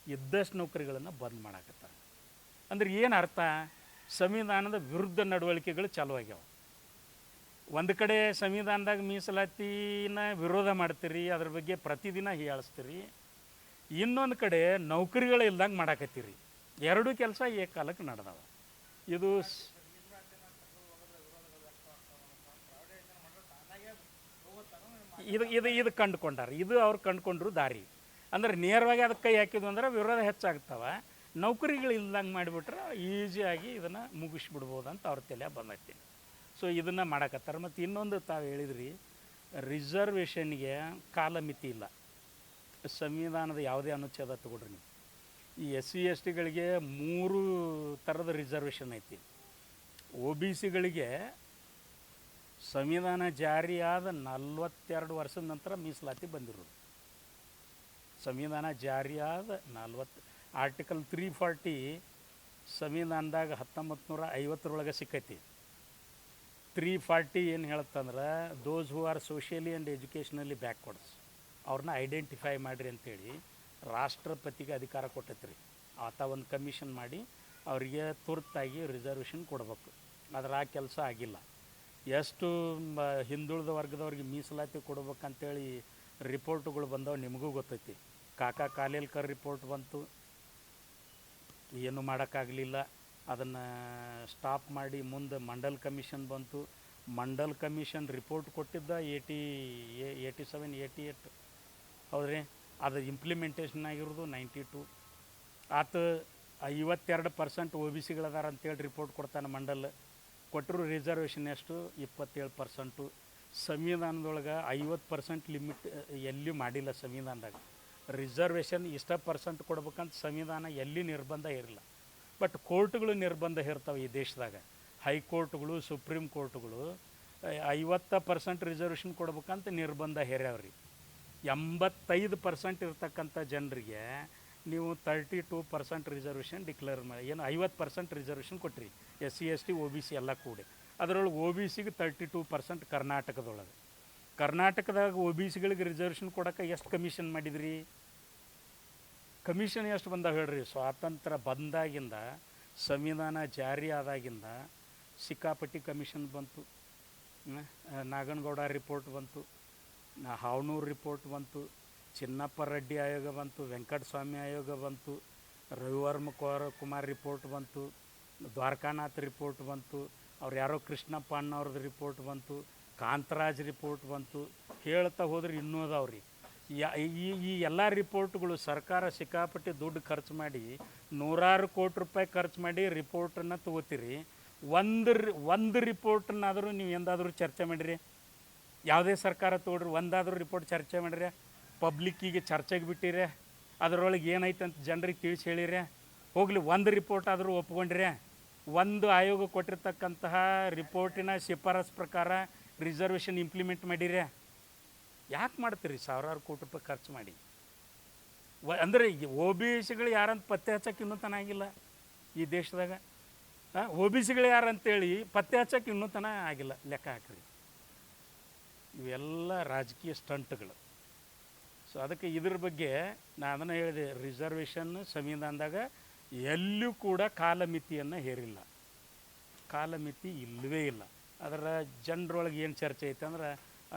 ಇದ್ದಷ್ಟು ನೌಕರಿಗಳನ್ನು ಬಂದ್ ಮಾಡಾಕತ್ತಾರೆ. ಅಂದ್ರೆ ಏನು ಅರ್ಥ? ಸಂವಿಧಾನದ ವಿರುದ್ಧ ನಡವಳಿಕೆಗಳು ಚಾಲುವಾಗ್ಯಾವ. ಒಂದು ಕಡೆ ಸಂವಿಧಾನದಾಗ ಮೀಸಲಾತಿನ ವಿರೋಧ ಮಾಡ್ತೀರಿ, ಅದ್ರ ಬಗ್ಗೆ ಪ್ರತಿದಿನ ಹೀಯಾಳಿಸ್ತೀರಿ. ಇನ್ನೊಂದು ಕಡೆ ನೌಕರಿಗಳು ಇಲ್ದಂಗೆ ಮಾಡಾಕತ್ತೀರಿ. ಎರಡೂ ಕೆಲಸ ಏಕಾಲಕ್ಕೆ ನಡೆದವ. ಇದು ಇದು ಕಂಡುಕೊಂಡಾರ, ಇದು ಅವ್ರು ಕಂಡುಕೊಂಡ್ರು ದಾರಿ. ಅಂದ್ರೆ ನೇರವಾಗಿ ಅದಕ್ಕೆ ಕೈ ಹಾಕಿದ್ವು ಅಂದ್ರೆ ವಿರೋಧ ಹೆಚ್ಚಾಗ್ತಾವ. ನೌಕರಿಗಳು ಇಲ್ದಂಗೆ ಮಾಡಿಬಿಟ್ರೆ ಈಸಿಯಾಗಿ ಇದನ್ನು ಮುಗಿಸ್ಬಿಡ್ಬೋದು ಅಂತ ಅವ್ರ ತಲೆ ಬಂದೈತಿ. ಸೊ ಇದನ್ನು ಮಾಡಕತ್ತಾರೆ. ಮತ್ತು ಇನ್ನೊಂದು ತಾವು ಹೇಳಿದ್ರಿ, ರಿಸರ್ವೇಷನ್ಗೆ ಕಾಲಮಿತಿ ಇಲ್ಲ. ಸಂವಿಧಾನದ ಯಾವುದೇ ಅನುಚ್ಛೇದ ತಗೊಳ್ರಿ ನೀವು, ಈ SC STಗಳಿಗೆ 3 ಥರದ ರಿಸರ್ವೇಷನ್ ಐತಿ. OBCಗಳಿಗೆ ಸಂವಿಧಾನ ಜಾರಿಯಾದ 42 ವರ್ಷದ ನಂತರ ಮೀಸಲಾತಿ ಬಂದಿರೋದು. ಸಂವಿಧಾನ ಜಾರಿಯಾದ ಆರ್ಟಿಕಲ್ 340 ಸಂವಿಧಾನದಾಗ 1950 ಸಿಕ್ಕೈತಿ. 340 ಏನು ಹೇಳುತ್ತಂದ್ರೆ, those who are socially and educationally backwards ಅವ್ರನ್ನ ಐಡೆಂಟಿಫೈ ಮಾಡಿರಿ ಅಂತೇಳಿ ರಾಷ್ಟ್ರಪತಿಗೆ ಅಧಿಕಾರ ಕೊಟ್ಟೈತ್ರಿ. ಆತ ಒಂದು ಕಮಿಷನ್ ಮಾಡಿ ಅವರಿಗೆ ತುರ್ತಾಗಿ ರಿಸರ್ವೇಷನ್ ಕೊಡಬೇಕು. ಆದರೆ ಆ ಕೆಲಸ ಆಗಿಲ್ಲ. ಎಷ್ಟು ಹಿಂದುಳಿದ ವರ್ಗದವ್ರಿಗೆ ಮೀಸಲಾತಿ ಕೊಡ್ಬೇಕಂತೇಳಿ ರಿಪೋರ್ಟ್ಗಳು ಬಂದವು, ನಿಮಗೂ ಗೊತ್ತೈತಿ. ಕಾಕಾ ಕಾಲೇಲ್ಕರ್ ರಿಪೋರ್ಟ್ ಬಂತು, ಏನು ಮಾಡೋಕ್ಕಾಗಲಿಲ್ಲ, ಅದನ್ನು ಸ್ಟಾಪ್ ಮಾಡಿ ಮುಂದೆ ಮಂಡಲ್ ಕಮಿಷನ್ ಬಂತು. ಮಂಡಲ್ ಕಮಿಷನ್ ರಿಪೋರ್ಟ್ ಕೊಟ್ಟಿದ್ದ 87, 88 ಹೌದ್ರಿ. ಅದು ಇಂಪ್ಲಿಮೆಂಟೇಷನ್ ಆಗಿರೋದು 92. ಆತ 52% OBCಗಳದಾರ ಅಂತೇಳಿ ರಿಪೋರ್ಟ್ ಕೊಡ್ತಾನೆ ಮಂಡಲ್. ಕೊಟ್ಟರು ರಿಸರ್ವೇಷನ್ ಎಷ್ಟು 27%. ಸಂವಿಧಾನದೊಳಗೆ 50% ಲಿಮಿಟ್ ಎಲ್ಲಿ ಮಾಡಿಲ್ಲ. ಸಂವಿಧಾನದಾಗ ರಿಸರ್ವೇಷನ್ ಇಷ್ಟ ಪರ್ಸೆಂಟ್ ಕೊಡ್ಬೇಕಂತ ಸಂವಿಧಾನ ಎಲ್ಲಿ ನಿರ್ಬಂಧ ಇರಲ್ಲ. ಬಟ್ ಕೋರ್ಟ್ಗಳು ನಿರ್ಬಂಧ ಇರ್ತಾವೆ ಈ ದೇಶದಾಗ. ಹೈಕೋರ್ಟ್ಗಳು, ಸುಪ್ರೀಂ ಕೋರ್ಟ್ಗಳು 50% ರಿಸರ್ವೇಷನ್ ಕೊಡ್ಬೇಕಂತ ನಿರ್ಬಂಧ ಹೇರ್ಯಾವ್ರಿ. 85% ಇರ್ತಕ್ಕಂಥ ಜನರಿಗೆ ನೀವು 32% ರಿಸರ್ವೇಷನ್ ಡಿಕ್ಲೇರ್ ಮಾಡಿ, ಏನು 50% ರಿಸರ್ವೇಷನ್ ಕೊಟ್ಟಿರಿ SC ST OBC ಎಲ್ಲ ಕೂಡಿ. ಅದರೊಳಗೆ OBCಗೆ 32% ಕರ್ನಾಟಕದೊಳಗೆ. ಕರ್ನಾಟಕದಾಗ OBCಗಳಿಗೆ ರಿಸರ್ವೇಷನ್ ಕೊಡೋಕೆ ಎಷ್ಟು ಕಮಿಷನ್ ಮಾಡಿದ್ರಿ? ಕಮಿಷನ್ ಎಷ್ಟು ಬಂದಾವ ಹೇಳ್ರಿ? ಸ್ವಾತಂತ್ರ್ಯ ಬಂದಾಗಿಂದ, ಸಂವಿಧಾನ ಜಾರಿ ಆದಾಗಿಂದ ಸಿಕ್ಕಾಪಟ್ಟಿ ಕಮಿಷನ್ ಬಂತು. ನಾಗನಗೌಡ ರಿಪೋರ್ಟ್ ಬಂತು, ಹಾವನೂರು ರಿಪೋರ್ಟ್ ಬಂತು, ಚಿನ್ನಪ್ಪ ರೆಡ್ಡಿ ಆಯೋಗ ಬಂತು, ವೆಂಕಟಸ್ವಾಮಿ ಆಯೋಗ ಬಂತು, ರವಿವರ್ಮ ಕುಮಾರ್ ರಿಪೋರ್ಟ್ ಬಂತು, ದ್ವಾರಕಾನಾಥ್ ರಿಪೋರ್ಟ್ ಬಂತು, ಅವ್ರು ಯಾರೋ ಕೃಷ್ಣಪ್ಪ ಅಣ್ಣವ್ರದ್ದು ರಿಪೋರ್ಟ್ ಬಂತು, ಕಾಂತರಾಜ್ ರಿಪೋರ್ಟ್ ಬಂತು. ಹೇಳ್ತಾ ಹೋದ್ರೆ ಇನ್ನೂ ಅದಾವ್ರಿ. ಈ ಎಲ್ಲ ರಿಪೋರ್ಟ್ಗಳು ಸರ್ಕಾರ ಸಿಕ್ಕಾಪಟ್ಟಿ ದುಡ್ಡು ಖರ್ಚು ಮಾಡಿ, ನೂರಾರು ಕೋಟಿ ರೂಪಾಯಿ ಖರ್ಚು ಮಾಡಿ ರಿಪೋರ್ಟನ್ನು ತೊಗೋತೀರಿ. ಒಂದು ರಿಪೋರ್ಟನ್ನಾದರೂ ನೀವು ಎಂದಾದರೂ ಚರ್ಚೆ ಮಾಡಿರಿ? ಯಾವುದೇ ಸರ್ಕಾರ ತೊಗೊಳ್ರಿ, ಒಂದಾದರೂ ರಿಪೋರ್ಟ್ ಚರ್ಚೆ ಮಾಡಿರಿ? ಪಬ್ಲಿಕ್ಕಿಗೆ ಚರ್ಚೆಗೆ ಬಿಟ್ಟಿರಿ? ಅದರೊಳಗೆ ಏನೈತೆ ಅಂತ ಜನರಿಗೆ ತಿಳಿಸಿ ಹೇಳಿರಿ? ಹೋಗಲಿ, ಒಂದು ರಿಪೋರ್ಟ್ ಆದರೂ ಒಪ್ಕೊಂಡ್ರಿ? ಒಂದು ಆಯೋಗ ಕೊಟ್ಟಿರ್ತಕ್ಕಂತಹ ರಿಪೋರ್ಟಿನ ಶಿಫಾರಸು ಪ್ರಕಾರ ರಿಸರ್ವೇಷನ್ ಇಂಪ್ಲಿಮೆಂಟ್ ಮಾಡಿರಿ? ಯಾಕೆ ಮಾಡ್ತೀರಿ ಸಾವಿರಾರು ಕೋಟಿ ರೂಪಾಯಿ ಖರ್ಚು ಮಾಡಿ? ಅಂದರೆ OBCಗಳು ಯಾರಂತ ಪತ್ತೆ ಹಚ್ಚಕ್ಕೆ ಇನ್ನೂ ತನ ಆಗಿಲ್ಲ ಈ ದೇಶದಾಗ. OBCಗಳು ಯಾರಂತೇಳಿ ಪತ್ತೆ ಹಚ್ಚಕ್ಕೆ ಇನ್ನೂ ತನ ಆಗಿಲ್ಲ. ಲೆಕ್ಕ ಹಾಕ್ರಿ. ಇವೆಲ್ಲ ರಾಜಕೀಯ ಸ್ಟಂಟ್ಗಳು. ಸೊ ಅದಕ್ಕೆ ಇದ್ರ ಬಗ್ಗೆ ನಾನು ಅದನ್ನು ಹೇಳಿದೆ, ರಿಸರ್ವೇಷನ್ ಸಂವಿಧಾನದಾಗ ಎಲ್ಲೂ ಕೂಡ ಕಾಲಮಿತಿಯನ್ನು ಹೇರಿಲ್ಲ. ಕಾಲಮಿತಿ ಇಲ್ಲವೇ ಇಲ್ಲ. ಅದರ ಜನರೊಳಗೆ ಏನು ಚರ್ಚೆ ಐತೆ ಅಂದ್ರೆ,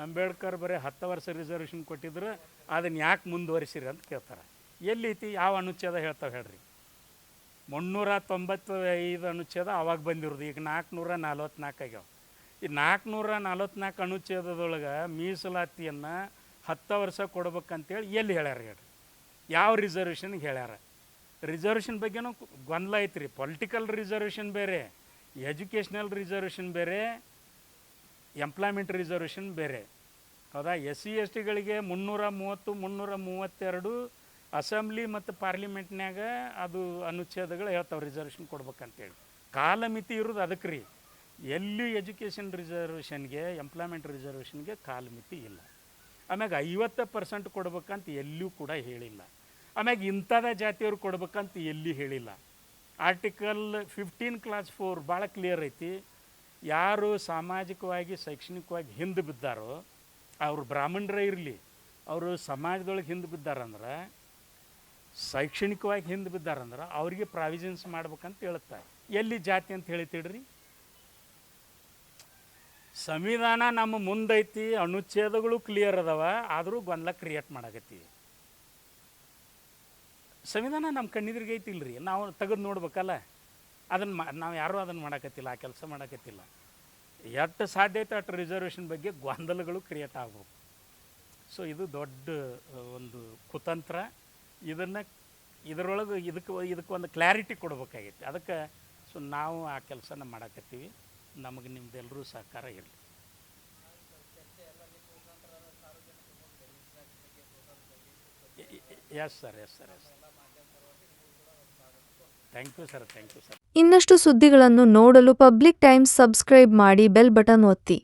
ಅಂಬೇಡ್ಕರ್ ಬರೀ 10 ವರ್ಷ ರಿಸರ್ವೇಷನ್ ಕೊಟ್ಟಿದ್ರು, ಅದನ್ನು ಯಾಕೆ ಮುಂದುವರಿಸಿರಿ ಅಂತ ಕೇಳ್ತಾರೆ. ಎಲ್ಲಿ ಐತಿ? ಯಾವ ಅನುಚ್ಛೇದ ಹೇಳ್ತಾವೆ ಹೇಳ್ರಿ? 395 ಅನುಚ್ಛೇದ ಅವಾಗ ಬಂದಿರೋದು. ಈಗ 444 ಆಗ್ಯಾವ. ಈ 444 ಅನುಚ್ಛೇದದೊಳಗೆ ಮೀಸಲಾತಿಯನ್ನು 10 ವರ್ಷ ಕೊಡ್ಬೇಕಂತೇಳಿ ಎಲ್ಲಿ ಹೇಳ್ಯಾರ ಹೇಳ್ರಿ? ಯಾವ ರಿಸರ್ವೇಷನ್ಗೆ ಹೇಳ್ಯಾರ? ರಿಸರ್ವೇಷನ್ ಬಗ್ಗೆನೂ ಗೊಂದಲ ಐತ್ರಿ. ಪೊಲಿಟಿಕಲ್ ರಿಸರ್ವೇಷನ್ ಬೇರೆ, ಎಜುಕೇಷ್ನಲ್ ರಿಸರ್ವೇಷನ್ ಬೇರೆ, ಎಂಪ್ಲಾಯ್ಮೆಂಟ್ ರಿಸರ್ವೇಷನ್ ಬೇರೆ. ಹೌದಾ? SC STಗಳಿಗೆ 330, 332 ಅಸೆಂಬ್ಲಿ ಮತ್ತು ಪಾರ್ಲಿಮೆಂಟ್ನ್ಯಾಗ ಅದು ಅನುಚ್ಛೇದಗಳು ಹೇಳ್ತಾವೆ ರಿಸರ್ವೇಷನ್ ಕೊಡ್ಬೇಕಂತೇಳಿ. ಕಾಲಮಿತಿ ಇರೋದು ಅದಕ್ಕೆ ರೀ. ಎಲ್ಲಿ ಎಜುಕೇಷನ್ ರಿಸರ್ವೇಷನ್ಗೆ, ಎಂಪ್ಲಾಯ್ಮೆಂಟ್ ರಿಸರ್ವೇಷನ್ಗೆ ಕಾಲಮಿತಿ ಇಲ್ಲ. ಆಮ್ಯಾಗ 50% ಕೊಡ್ಬೇಕಂತ ಎಲ್ಲೂ ಕೂಡ ಹೇಳಿಲ್ಲ. ಆಮ್ಯಾಗ ಇಂಥದ ಜಾತಿಯವ್ರು ಕೊಡ್ಬೇಕಂತ ಎಲ್ಲಿ ಹೇಳಿಲ್ಲ. ಆರ್ಟಿಕಲ್ 15 ಕ್ಲಾಸ್ 4 ಭಾಳ ಕ್ಲಿಯರ್ ಐತಿ. ಯಾರು ಸಾಮಾಜಿಕವಾಗಿ, ಶೈಕ್ಷಣಿಕವಾಗಿ ಹಿಂದೆ ಬಿದ್ದಾರೋ, ಅವರು ಬ್ರಾಹ್ಮಣರೇ ಇರಲಿ, ಅವರು ಸಮಾಜದೊಳಗೆ ಹಿಂದೆ ಬಿದ್ದಾರಂದ್ರೆ, ಶೈಕ್ಷಣಿಕವಾಗಿ ಹಿಂದೆ ಬಿದ್ದಾರಂದ್ರೆ ಅವರಿಗೆ ಪ್ರಾವಿಷನ್ಸ್ ಮಾಡ್ಬೇಕಂತ ಹೇಳುತ್ತಾರೆ. ಎಲ್ಲಿ ಜಾತಿ ಅಂತ ಹೇಳ್ತಿಡ್ರಿ? ಸಂವಿಧಾನ ನಮ್ಮ ಮುಂದೈತಿ, ಅನುಚ್ಛೇದಗಳು ಕ್ಲಿಯರ್ ಅದಾವ, ಆದರೂ ಗೊಂದಲ ಕ್ರಿಯೇಟ್ ಮಾಡಾಕತ್ತೀವಿ. ಸಂವಿಧಾನ ನಮ್ಮ ಕಣ್ಣಿದ್ರಿಗೆ ಐತಿಲ್ರಿ, ನಾವು ತೆಗೆದು ನೋಡ್ಬೇಕಲ್ಲ. ಅದನ್ನು ನಾವು ಯಾರೂ ಅದನ್ನು ಮಾಡಾಕತ್ತಿಲ್ಲ, ಆ ಕೆಲಸ ಮಾಡಾಕತ್ತಿಲ್ಲ. ಎಷ್ಟು ಸಾಧ್ಯ ಐತೆ ಅಷ್ಟು ರಿಸರ್ವೇಷನ್ ಬಗ್ಗೆ ಗೊಂದಲಗಳು ಕ್ರಿಯೇಟ್ ಆಗ್ಬೇಕು. ಸೊ ಇದು ದೊಡ್ಡ ಒಂದು ಕುತಂತ್ರ. ಇದರೊಳಗೆ ಇದಕ್ಕೊಂದು ಕ್ಲಾರಿಟಿ ಕೊಡ್ಬೇಕಾಗೈತಿ. ಅದಕ್ಕೆ ಸೊ ನಾವು ಆ ಕೆಲಸನ ಮಾಡಾಕತ್ತೀವಿ. ನಮಗೆ ನಿಮ್ದೆಲ್ಲರೂ ಸಹಕಾರ ಇರಲಿ. Yes sir. Thank you sir. ಇನ್ನಷ್ಟು ಸುದ್ದಿಗಳನ್ನು ನೋಡಲು ಪಬ್ಲಿಕ್ ಟೈಮ್ಸ್ ಸಬ್ಸ್ಕ್ರೈಬ್ ಮಾಡಿ, ಬೆಲ್ ಬಟನ್ ಒತ್ತಿ.